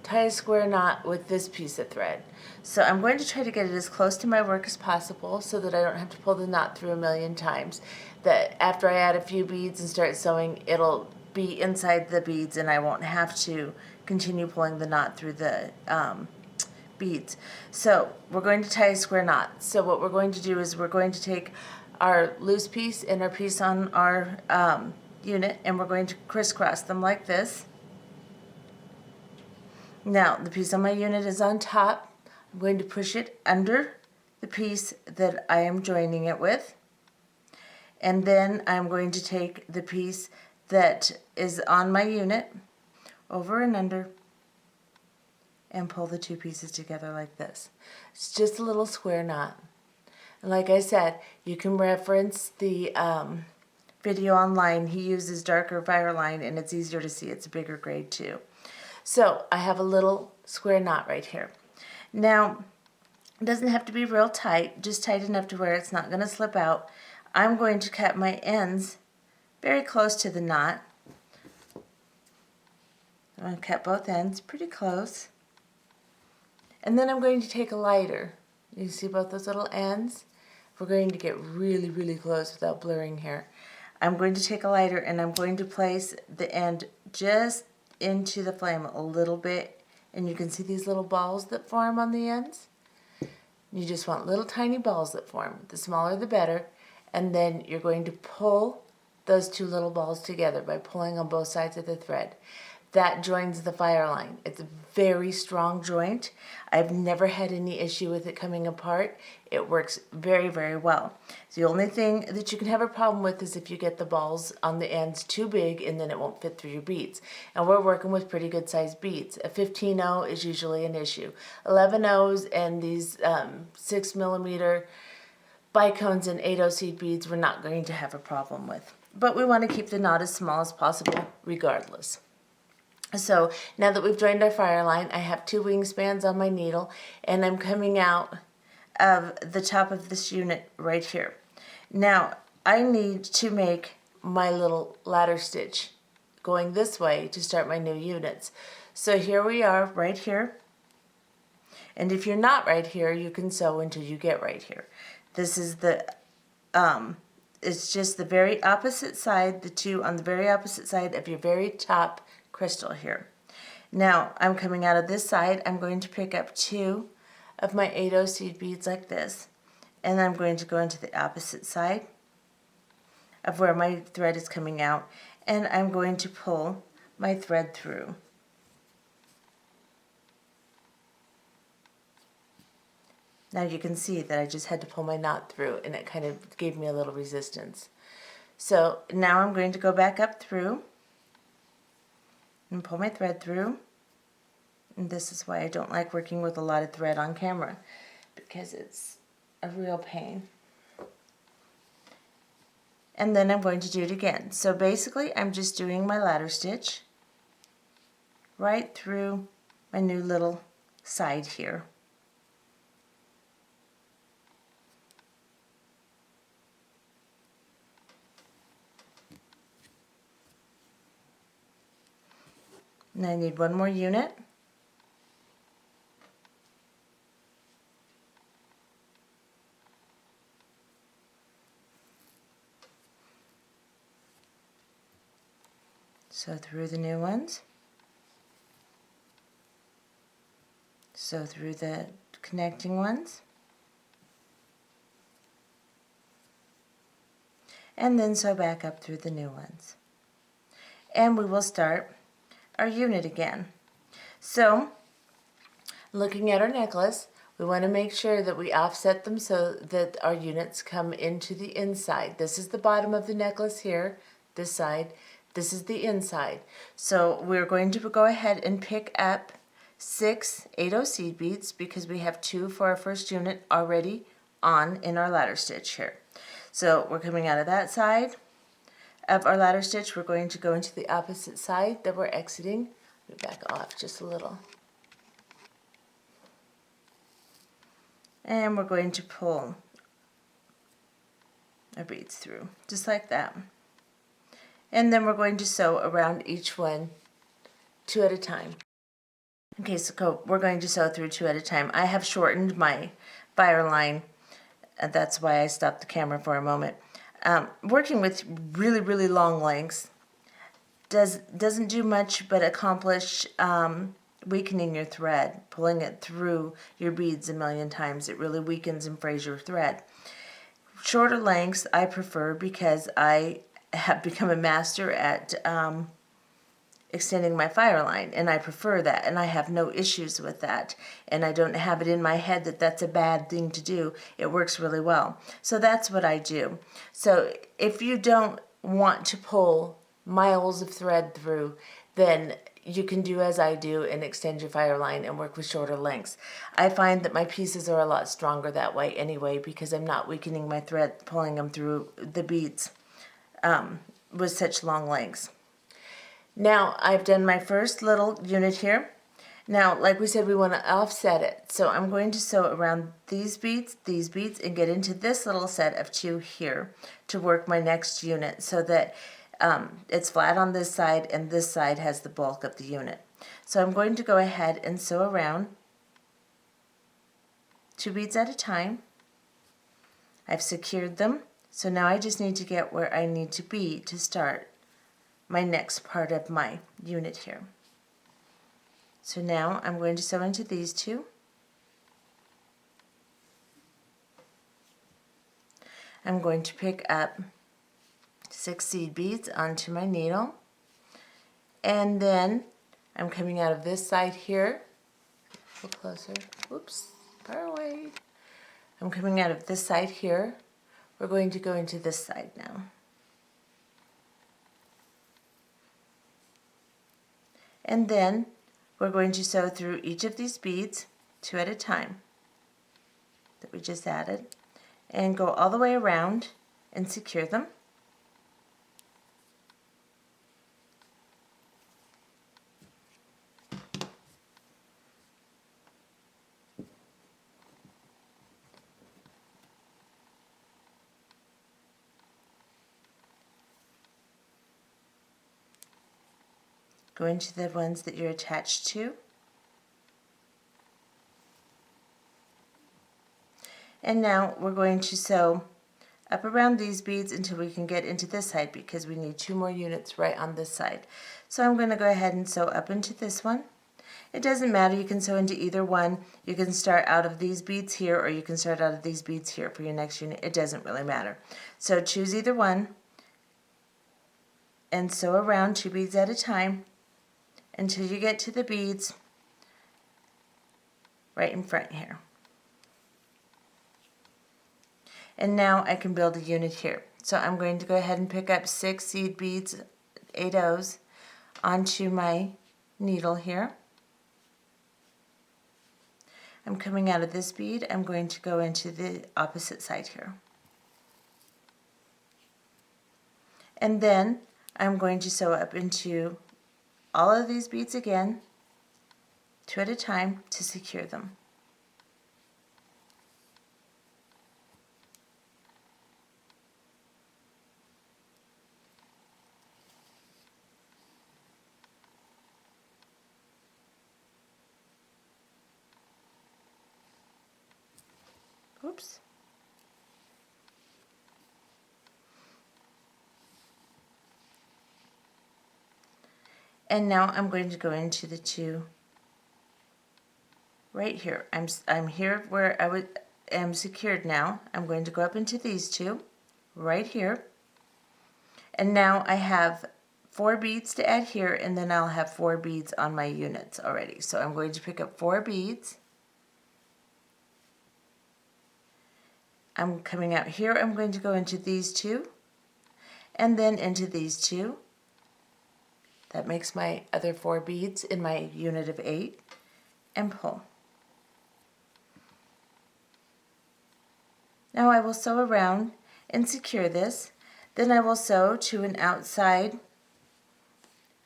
tie a square knot with this piece of thread. So I'm going to try to get it as close to my work as possible so that I don't have to pull the knot through a million times. That after I add a few beads and start sewing, it'll be inside the beads and I won't have to continue pulling the knot through the beads. So we're going to tie a square knot. So what we're going to do is we're going to take our loose piece and our piece on our unit, and we're going to crisscross them like this. Now the piece on my unit is on top. I'm going to push it under the piece that I am joining it with, and then I'm going to take the piece that is on my unit over and under and pull the two pieces together like this. It's just a little square knot. And like I said, you can reference the video online. He uses darker Fireline and it's easier to see. It's a bigger grade too. So I have a little square knot right here. Now, it doesn't have to be real tight, just tight enough to where it's not going to slip out. I'm going to cut my ends very close to the knot. I'm going to cut both ends pretty close. And then I'm going to take a lighter. You see both those little ends? We're going to get really, really close without blurring here. I'm going to take a lighter and I'm going to place the end just into the flame a little bit. And you can see these little balls that form on the ends. You just want little tiny balls that form. The smaller the better. And then you're going to pull those two little balls together by pulling on both sides of the thread. That joins the Fireline. It's a very strong joint. I've never had any issue with it coming apart. It works very, very well. The only thing that you can have a problem with is if you get the balls on the ends too big and then it won't fit through your beads. And we're working with pretty good sized beads. A 15-0 is usually an issue. 11-0s and these 6mm bicones and 8-0 seed beads we're not going to have a problem with. But we want to keep the knot as small as possible regardless. So now that we've joined our Fireline, I have 2 wingspans on my needle and I'm coming out of the top of this unit right here. Now I need to make my little ladder stitch going this way to start my new units. So here we are right here, and if you're not right here you can sew until you get right here. This is the it's just the very opposite side, the two on the very opposite side of your very top crystal here. Now I'm coming out of this side. I'm going to pick up 2 of my 8-0 seed beads like this, and I'm going to go into the opposite side of where my thread is coming out, and I'm going to pull my thread through. Now you can see that I just had to pull my knot through and it kind of gave me a little resistance. So now I'm going to go back up through and pull my thread through. And this is why I don't like working with a lot of thread on camera, because it's a real pain. And then I'm going to do it again. So basically I'm just doing my ladder stitch right through my new little side here. And I need one more unit. Sew through the new ones. Sew through the connecting ones. And then sew back up through the new ones. And we will start our unit again. So, looking at our necklace, we want to make sure that we offset them so that our units come into the inside. This is the bottom of the necklace here, this side. This is the inside. So we're going to go ahead and pick up 6 8-0 seed beads because we have 2 for our first unit already on in our ladder stitch here. So we're coming out of that side of our ladder stitch. We're going to go into the opposite side that we're exiting. Let me back off just a little. And we're going to pull our beads through, just like that. And then we're going to sew around each one 2 at a time. Okay, so we're going to sew through 2 at a time. I have shortened my Fireline, and that's why I stopped the camera for a moment. Working with really, really long lengths doesn't do much but accomplish weakening your thread, pulling it through your beads a million times. It really weakens and frays your thread. Shorter lengths I prefer because I have become a master at extending my Fireline, and I prefer that, and I have no issues with that, and I don't have it in my head that that's a bad thing to do. It works really well. So that's what I do. So if you don't want to pull miles of thread through, then you can do as I do and extend your Fireline and work with shorter lengths. I find that my pieces are a lot stronger that way anyway, because I'm not weakening my thread, pulling them through the beads with such long lengths. Now I've done my first little unit here. Now, like we said, we want to offset it. So I'm going to sew around these beads, and get into this little set of 2 here to work my next unit so that it's flat on this side and this side has the bulk of the unit. So I'm going to go ahead and sew around 2 beads at a time. I've secured them. So now I just need to get where I need to be to start my next part of my unit here. So now I'm going to sew into these 2. I'm going to pick up 6 seed beads onto my needle, and then I'm coming out of this side here. A little closer. Oops, far away. I'm coming out of this side here. We're going to go into this side now. And then we're going to sew through each of these beads 2 at a time that we just added, and go all the way around and secure them. Go into the ones that you're attached to. And now we're going to sew up around these beads until we can get into this side, because we need 2 more units right on this side. So I'm going to go ahead and sew up into this one. It doesn't matter, you can sew into either one. You can start out of these beads here, or you can start out of these beads here for your next unit. It doesn't really matter. So choose either one and sew around 2 beads at a time until you get to the beads right in front here. And now I can build a unit here. So I'm going to go ahead and pick up 6 seed beads, 8 O's, onto my needle here. I'm coming out of this bead. I'm going to go into the opposite side here. And then I'm going to sew up into all of these beads again, 2 at a time, to secure them. Oops. And now I'm going to go into the 2 right here. I'm here where I am secured now. I'm going to go up into these 2 right here. And now I have 4 beads to add here, and then I'll have 4 beads on my units already. So I'm going to pick up 4 beads. I'm coming out here. I'm going to go into these 2 and then into these 2. That makes my other 4 beads in my unit of 8, and pull. Now I will sew around and secure this. Then I will sew to an outside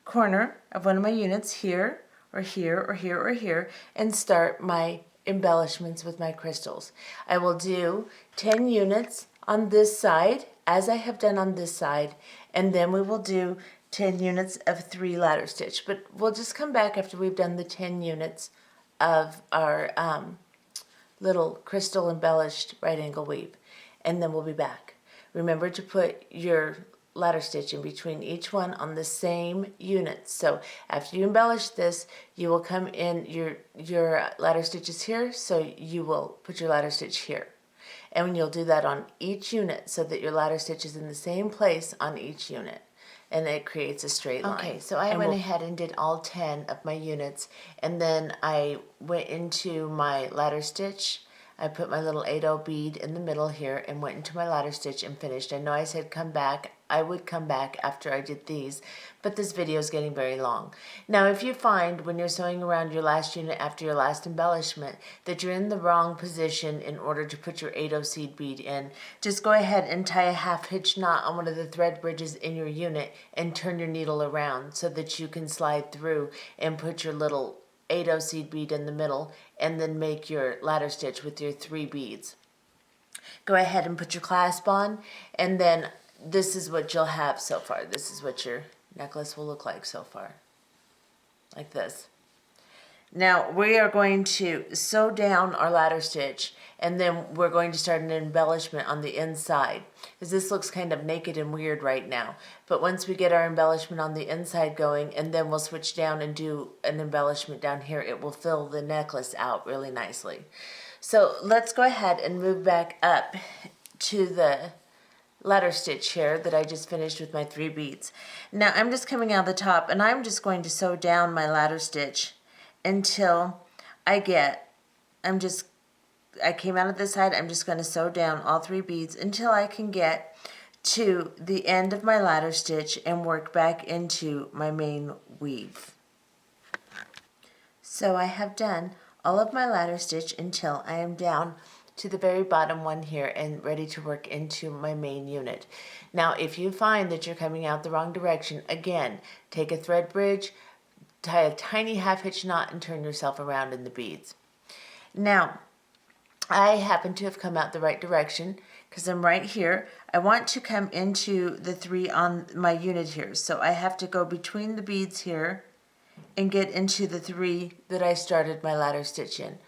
corner of one of my units here, or here, or here, or here, and start my embellishments with my crystals. I will do 10 units on this side as I have done on this side, and then we will do 10 units of 3 ladder stitch. But we'll just come back after we've done the 10 units of our little crystal embellished right angle weave, and then we'll be back. Remember to put your ladder stitch in between each one on the same unit. So after you embellish this, you will come in your ladder stitches here, so you will put your ladder stitch here. And you'll do that on each unit so that your ladder stitch is in the same place on each unit. And it creates a straight line. Okay, so I went ahead and did all 10 of my units, and then I went into my ladder stitch. I put my little 8/0 bead in the middle here and went into my ladder stitch and finished. I know I said come back. I would come back after I did these, but this video is getting very long. Now, if you find when you're sewing around your last unit after your last embellishment that you're in the wrong position in order to put your 8/0 seed bead in, just go ahead and tie a half hitch knot on one of the thread bridges in your unit and turn your needle around so that you can slide through and put your little 8/0 seed bead in the middle and then make your ladder stitch with your 3 beads. Go ahead and put your clasp on, and then this is what you'll have so far. This is what your necklace will look like so far, like this. Now we are going to sew down our ladder stitch, and then we're going to start an embellishment on the inside, because this looks kind of naked and weird right now. But once we get our embellishment on the inside going, and then we'll switch down and do an embellishment down here, it will fill the necklace out really nicely. So let's go ahead and move back up to the ladder stitch here that I just finished with my 3 beads. Now I'm just coming out the top, and I'm just going to sew down my ladder stitch until I came out of this side. I'm just going to sew down all 3 beads until I can get to the end of my ladder stitch and work back into my main weave. So I have done all of my ladder stitch until I am down to the very bottom one here and ready to work into my main unit. Now, if you find that you're coming out the wrong direction, again, take a thread bridge, tie a tiny half hitch knot, and turn yourself around in the beads. Now, I happen to have come out the right direction because I'm right here. I want to come into the 3 on my unit here, so I have to go between the beads here and get into the 3 that I started my ladder stitch in,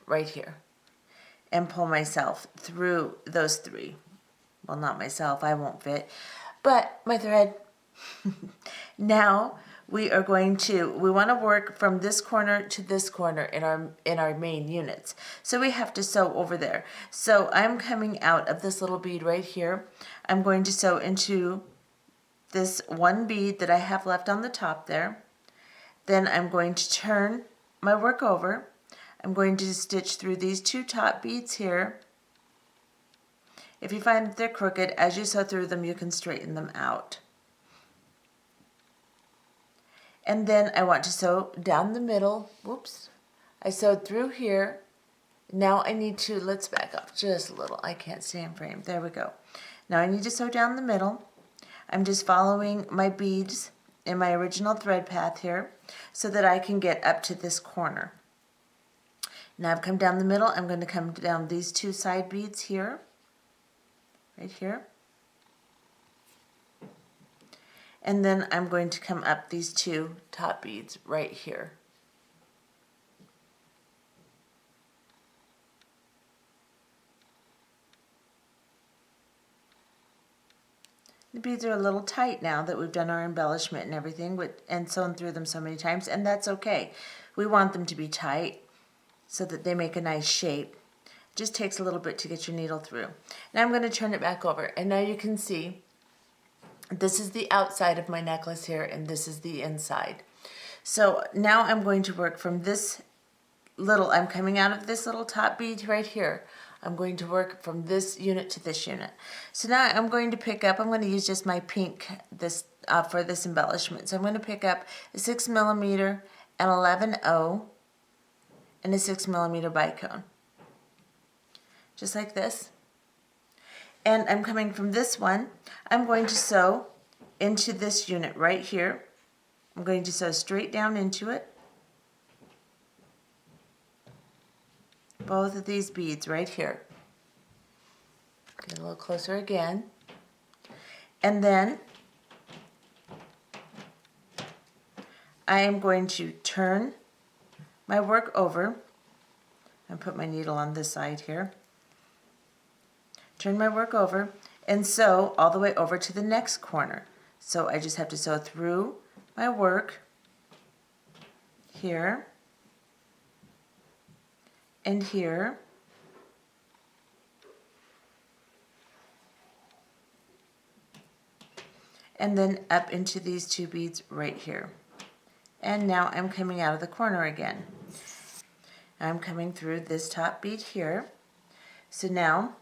right here, and pull myself through those 3. Well, not myself, I won't fit, but my thread. Now we want to work from this corner to this corner in our main units. So we have to sew over there. So I'm coming out of this little bead right here. I'm going to sew into this 1 bead that I have left on the top there. Then I'm going to turn my work over. I'm going to stitch through these 2 top beads here. If you find that they're crooked, as you sew through them, you can straighten them out. And then I want to sew down the middle. Whoops. I sewed through here. Now I need to, let's back up just a little. I can't stay in frame. There we go. Now I need to sew down the middle. I'm just following my beads in my original thread path here so that I can get up to this corner. Now I've come down the middle. I'm going to come down these 2 side beads here, right here. And then I'm going to come up these 2 top beads right here. The beads are a little tight now that we've done our embellishment and everything and sewn through them so many times, and that's okay. We want them to be tight so that they make a nice shape. It just takes a little bit to get your needle through. Now I'm going to turn it back over, and now you can see this is the outside of my necklace here, and this is the inside. So now I'm going to work from this little, I'm coming out of this little top bead right here. I'm going to work from this unit to this unit. So now I'm going to pick up, I'm going to use just my pink for this embellishment. So I'm going to pick up a 6mm, an 11/0, and a 6mm bicone. Just like this. And I'm coming from this one, I'm going to sew into this unit right here. I'm going to sew straight down into it. Both of these beads right here. Get a little closer again. And then I am going to turn my work over and put my needle on this side here. Turn my work over and sew all the way over to the next corner. So I just have to sew through my work here and here and then up into these two beads right here. And now I'm coming out of the corner again. I'm coming through this top bead here. So now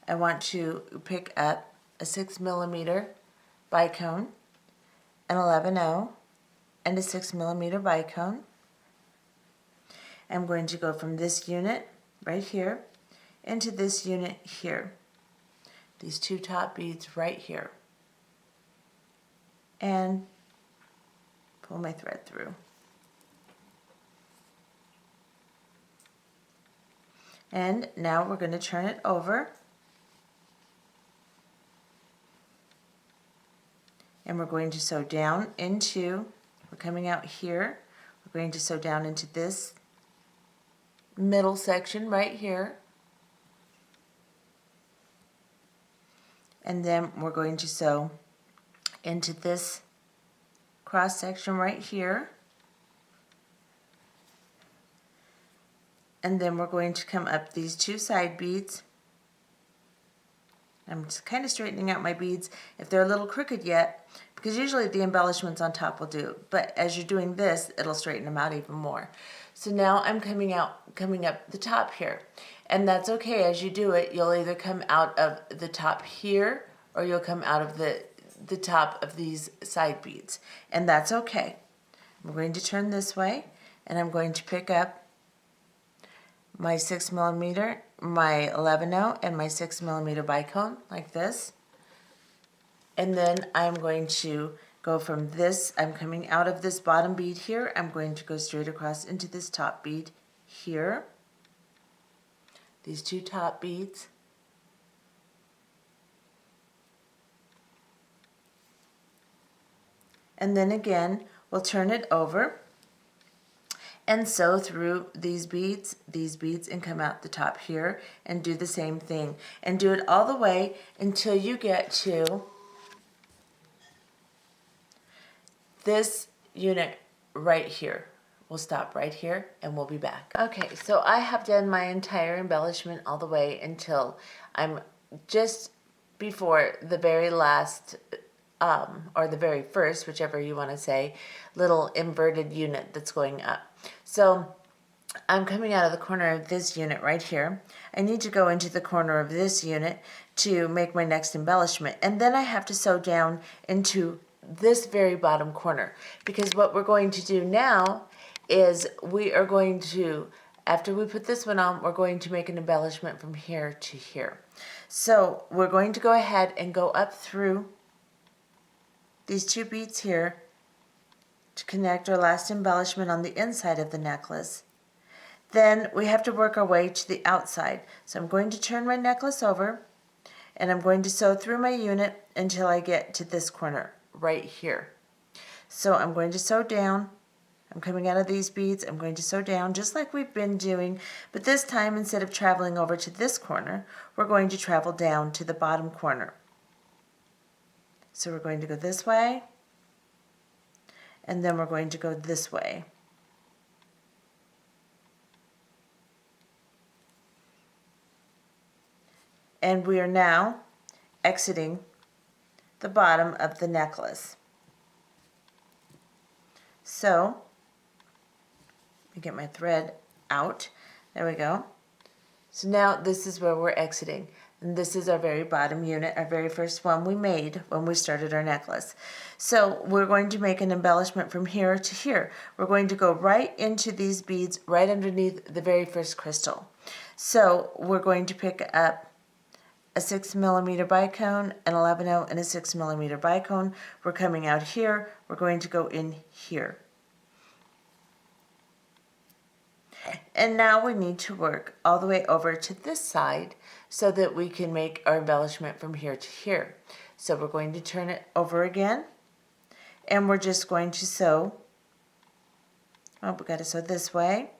I want to pick up a 6mm bicone, an 11/0, and a 6mm bicone. I'm going to go from this unit right here into this unit here. These two top beads right here. And pull my thread through. And now we're going to turn it over. And we're going to sew down into, we're coming out here, we're going to sew down into this middle section right here. And then we're going to sew into this cross section right here. And then we're going to come up these two side beads. I'm just kind of straightening out my beads if they're a little crooked yet, because usually the embellishments on top will do, but as you're doing this, it'll straighten them out even more. So now I'm coming up the top here, and that's okay. As you do it, you'll either come out of the top here or you'll come out of the top of these side beads, and that's okay. I'm going to turn this way, and I'm going to pick up my 6mm, my 11/0, and my 6mm bicone like this. And then I'm going to go from this, I'm coming out of this bottom bead here, I'm going to go straight across into this top bead here. These two top beads. And then again, we'll turn it over and sew through these beads, and come out the top here and do the same thing. And do it all the way until you get to this unit right here. We'll stop right here and we'll be back. Okay, so I have done my entire embellishment all the way until I'm just before the very last or the very first, whichever you want to say, little inverted unit that's going up. So I'm coming out of the corner of this unit right here. I need to go into the corner of this unit to make my next embellishment, and then I have to sew down into this very bottom corner, because what we're going to do now is we are going to, after we put this one on, we're going to make an embellishment from here to here. So we're going to go ahead and go up through these two beads here to connect our last embellishment on the inside of the necklace. Then we have to work our way to the outside. So I'm going to turn my necklace over and I'm going to sew through my unit until I get to this corner right here. So I'm going to sew down. I'm coming out of these beads. I'm going to sew down just like we've been doing, but this time instead of traveling over to this corner, we're going to travel down to the bottom corner. So we're going to go this way, and then we're going to go this way. And we are now exiting the bottom of the necklace. So, let me get my thread out. There we go. So now this is where we're exiting. And this is our very bottom unit, our very first one we made when we started our necklace. So we're going to make an embellishment from here to here. We're going to go right into these beads right underneath the very first crystal. So we're going to pick up a 6mm bicone, an 11/0, and a 6mm bicone. We're coming out here. We're going to go in here. And now we need to work all the way over to this side so that we can make our embellishment from here to here. So we're going to turn it over again, and we're just going to sew. Oh, we got to sew this way,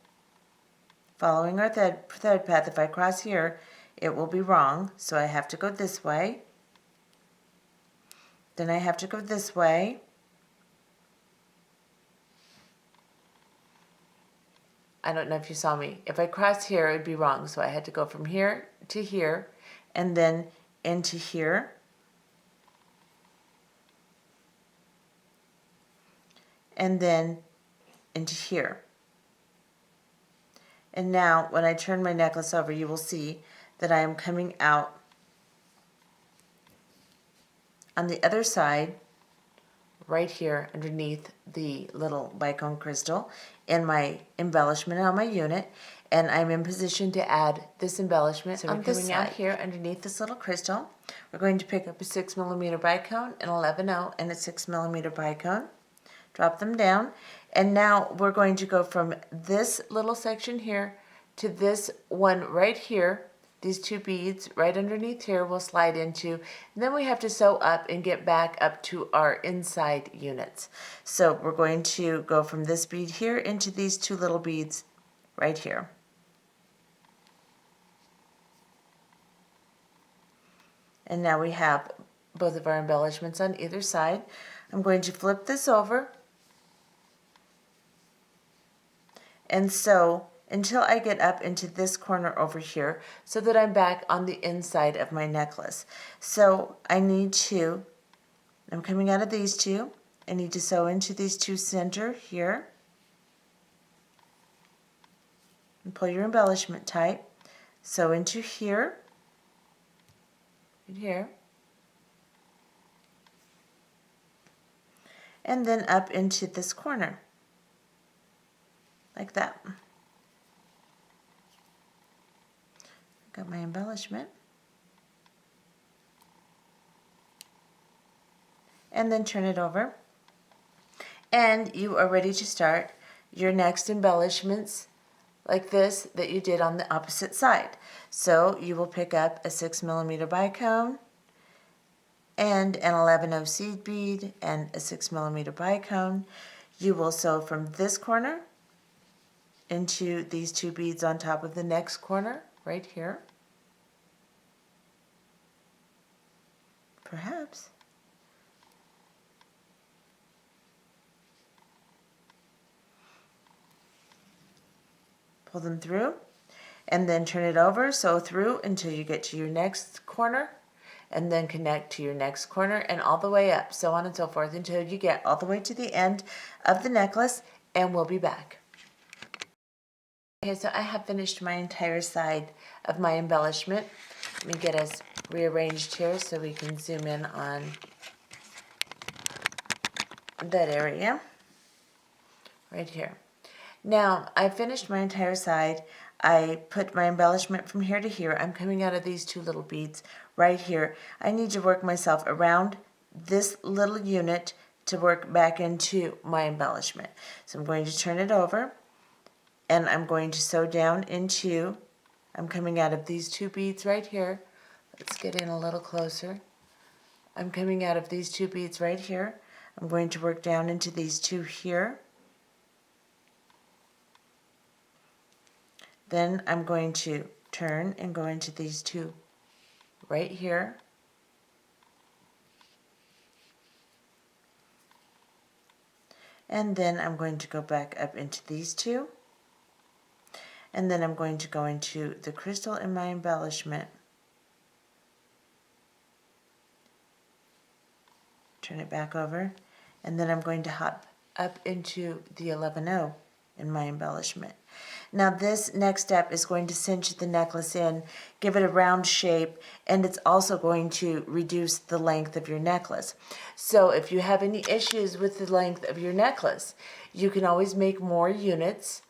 following our thread path. If I cross here, it will be wrong, so I have to go this way. Then I have to go this way. I don't know if you saw me. If I cross here, it would be wrong. So I had to go from here to here and then into here. And then into here. And now when I turn my necklace over, you will see that I am coming out on the other side, right here underneath the little Bicone crystal in my embellishment on my unit, and I'm in position to add this embellishment. So we're coming out here underneath this little crystal. We're going to pick up a 6mm Bicone, an 11/0, and a 6mm Bicone. Drop them down, and now we're going to go from this little section here to this one right here. These two beads right underneath here will slide into, and then we have to sew up and get back up to our inside units. So we're going to go from this bead here into these two little beads right here. And now we have both of our embellishments on either side. I'm going to flip this over and sew until I get up into this corner over here so that I'm back on the inside of my necklace. So I'm coming out of these two, I need to sew into these two center here and pull your embellishment tight. Sew into here, right here, and then up into this corner, like that. Got my embellishment. And then turn it over. And you are ready to start your next embellishments like this that you did on the opposite side. So you will pick up a 6mm Bicone and an 11/0 seed bead and a 6mm Bicone. You will sew from this corner into these two beads on top of the next corner right here. Perhaps. Pull them through and then turn it over, sew through until you get to your next corner, and then connect to your next corner and all the way up, so on and so forth until you get all the way to the end of the necklace, and we'll be back. Okay, so I have finished my entire side of my embellishment. Let me get us rearranged here so we can zoom in on that area right here. Now, I finished my entire side. I put my embellishment from here to here. I'm coming out of these two little beads right here. I need to work myself around this little unit to work back into my embellishment. So I'm going to turn it over, and I'm going to sew down into, I'm coming out of these two beads right here. Let's get in a little closer. I'm coming out of these two beads right here. I'm going to work down into these two here. Then I'm going to turn and go into these two right here. And then I'm going to go back up into these two. And then I'm going to go into the crystal in my embellishment. Turn it back over. And then I'm going to hop up into the 11/0 in my embellishment. Now this next step is going to cinch the necklace in, give it a round shape, and it's also going to reduce the length of your necklace. So if you have any issues with the length of your necklace, you can always make more units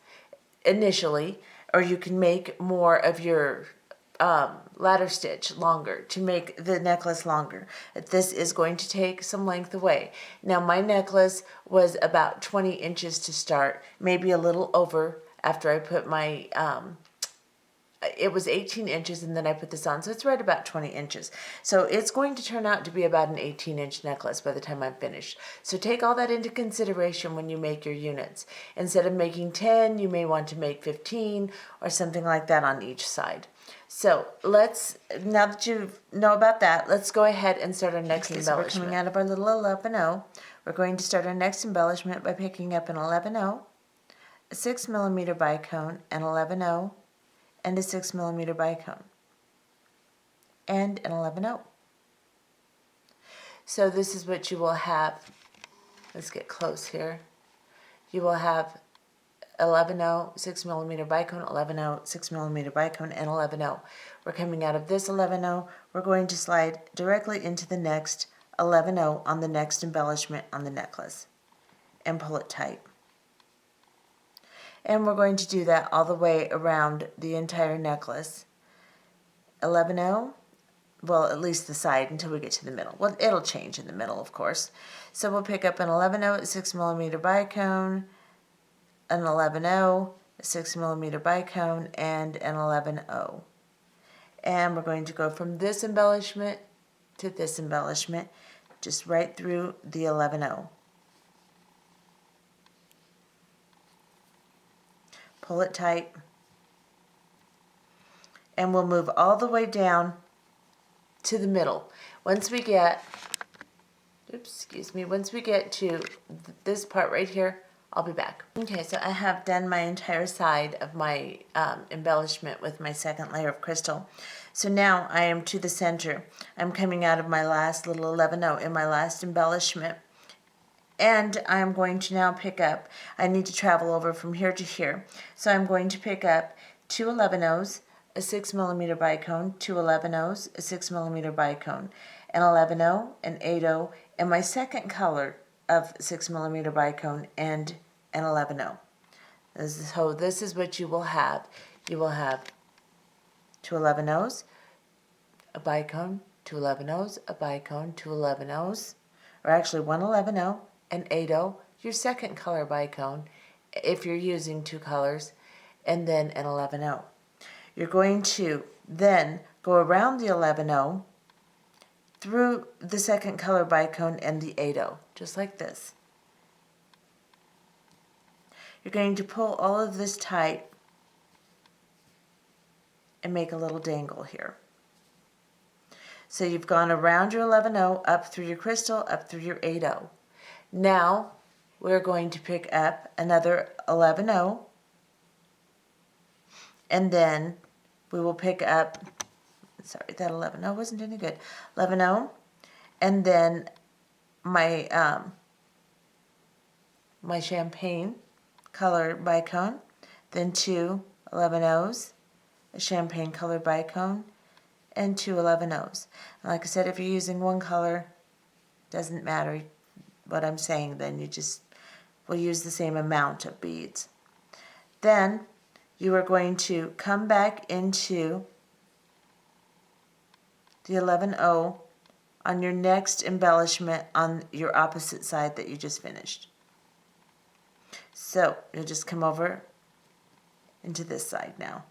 initially, or you can make more of your ladder stitch longer to make the necklace longer. This is going to take some length away. Now my necklace was about 20 inches to start, maybe a little over after I put my, it was 18 inches and then I put this on, so it's right about 20 inches. So it's going to turn out to be about an 18-inch necklace by the time I'm finished. So take all that into consideration when you make your units. Instead of making 10, you may want to make 15 or something like that on each side. So now that you know about that, let's go ahead and start our next embellishment. So we're coming out of our little 11-0. We're going to start our next embellishment by picking up an 11-0, a 6mm bicone, an 11-0, and a 6mm bicone, and an 11-0. So this is what you will have. Let's get close here. You will have 11-0, 6mm bicone, 11-0, 6mm bicone, and 11-0. We're coming out of this 11-0. We're going to slide directly into the next 11-0 on the next embellishment on the necklace and pull it tight. And we're going to do that all the way around the entire necklace. 11-0, well, at least the side until we get to the middle. Well, it'll change in the middle, of course. So we'll pick up an 11-0 6mm bicone, an 11-0, a 6mm bicone, and an 11-0. And we're going to go from this embellishment to this embellishment, just right through the 11-0. Pull it tight, and we'll move all the way down to the middle. Once we get, once we get to this part right here, I'll be back. Okay, so I have done my entire side of my embellishment with my second layer of crystal. So now I am to the center. I'm coming out of my last little 11-0 in my last embellishment. And I'm going to now pick up, I need to travel over from here to here. So I'm going to pick up two 11-0s, a 6mm bicone, two 11-0s, a 6mm bicone, an 11-0, an 8-0, and my second color of 6mm bicone and an 11-0. So this is what you will have. You will have two 11-0s, a bicone, two 11-0s, a bicone, two 11-0s, or actually one 11-0, an 8-0, your second color bicone, if you're using two colors, and then an 11-0. You're going to then go around the 11-0 through the second color bicone and the 8-0, just like this. You're going to pull all of this tight and make a little dangle here. So you've gone around your 11-0, up through your crystal, up through your 8-0. Now we're going to pick up another 11-0, and then we will pick up, sorry, that 11-0 wasn't any good, 11-0, and then my my champagne color bicone, then two 11-0s, a champagne color bicone, and two 11-0s. And like I said, if you're using one color, doesn't matter what I'm saying, then you just will use the same amount of beads. Then you are going to come back into the 11-0 on your next embellishment on your opposite side that you just finished. So you'll just come over into this side now.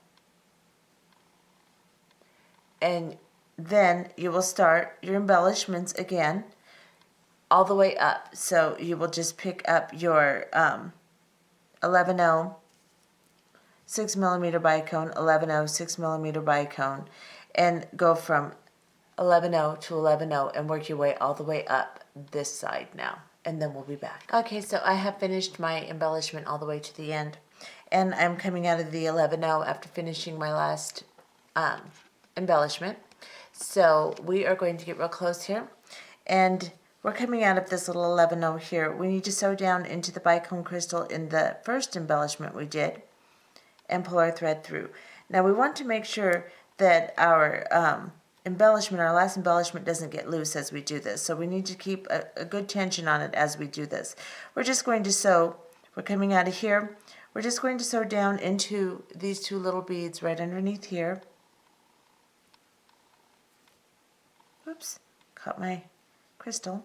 And then you will start your embellishments again all the way up. So you will just pick up your 11-0 6mm bicone, 11-0 6mm bicone, and go from 11-0 to 11-0 and work your way all the way up this side now. And then we'll be back. Okay, so I have finished my embellishment all the way to the end. And I'm coming out of the 11-0 after finishing my last embellishment. So we are going to get real close here. And we're coming out of this little 11-0 here. We need to sew down into the bicone crystal in the first embellishment we did and pull our thread through. Now we want to make sure that our embellishment, our last embellishment, doesn't get loose as we do this. So we need to keep a good tension on it as we do this. We're just going to sew, we're coming out of here, we're just going to sew down into these two little beads right underneath here. Oops, caught my crystal.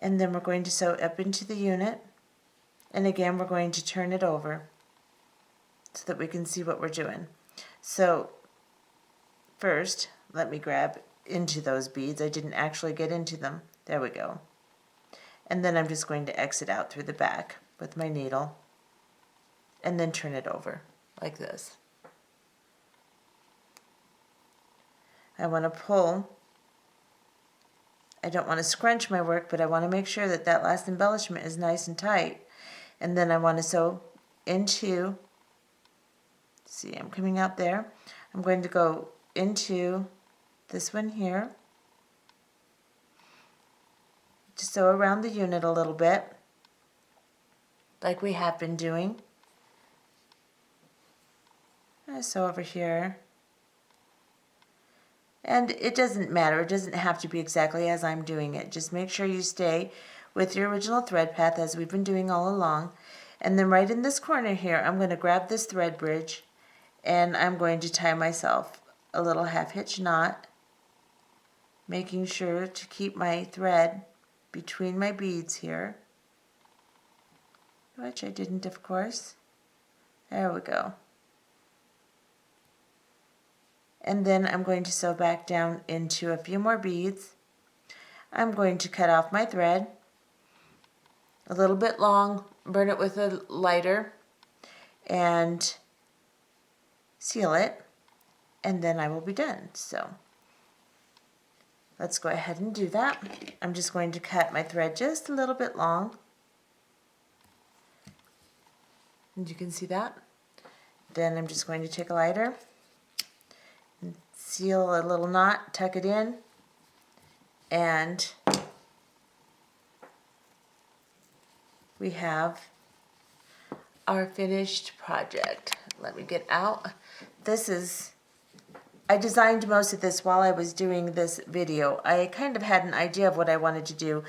And then we're going to sew up into the unit. And again, we're going to turn it over so that we can see what we're doing. So first, let me grab into those beads. I didn't actually get into them. There we go. And then I'm just going to exit out through the back with my needle and then turn it over like this. I want to pull. I don't want to scrunch my work, but I want to make sure that that last embellishment is nice and tight. And then I want to sew into, see, I'm coming out there. I'm going to go into this one here. Just sew around the unit a little bit, like we have been doing. I sew over here. And it doesn't matter, it doesn't have to be exactly as I'm doing it. Just make sure you stay with your original thread path as we've been doing all along. And then right in this corner here, I'm going to grab this thread bridge and I'm going to tie myself a little half hitch knot, making sure to keep my thread between my beads here, which I didn't, of course. There we go. And then I'm going to sew back down into a few more beads. I'm going to cut off my thread a little bit long, burn it with a lighter, and seal it, and then I will be done. So let's go ahead and do that. I'm just going to cut my thread just a little bit long. And you can see that. Then I'm just going to take a lighter, seal a little knot, tuck it in, and we have our finished project. Let me get out. This is, I designed most of this while I was doing this video. I kind of had an idea of what I wanted to do,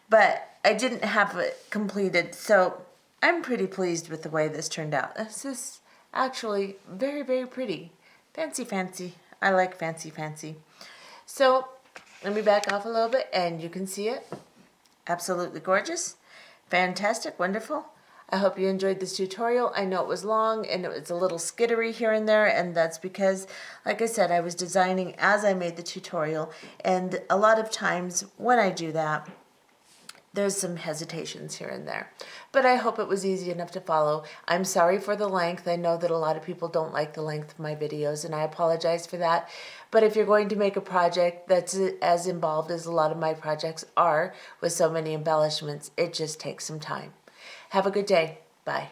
but I didn't have it completed, so I'm pretty pleased with the way this turned out. This is actually very, very pretty. Fancy, fancy. I like fancy, fancy. So let me back off a little bit and you can see it. Absolutely gorgeous. Fantastic, wonderful. I hope you enjoyed this tutorial. I know it was long and it was a little skittery here and there, and that's because, like I said, I was designing as I made the tutorial, and a lot of times when I do that, there's some hesitations here and there. But I hope it was easy enough to follow. I'm sorry for the length. I know that a lot of people don't like the length of my videos, and I apologize for that. But if you're going to make a project that's as involved as a lot of my projects are, with so many embellishments, it just takes some time. Have a good day. Bye.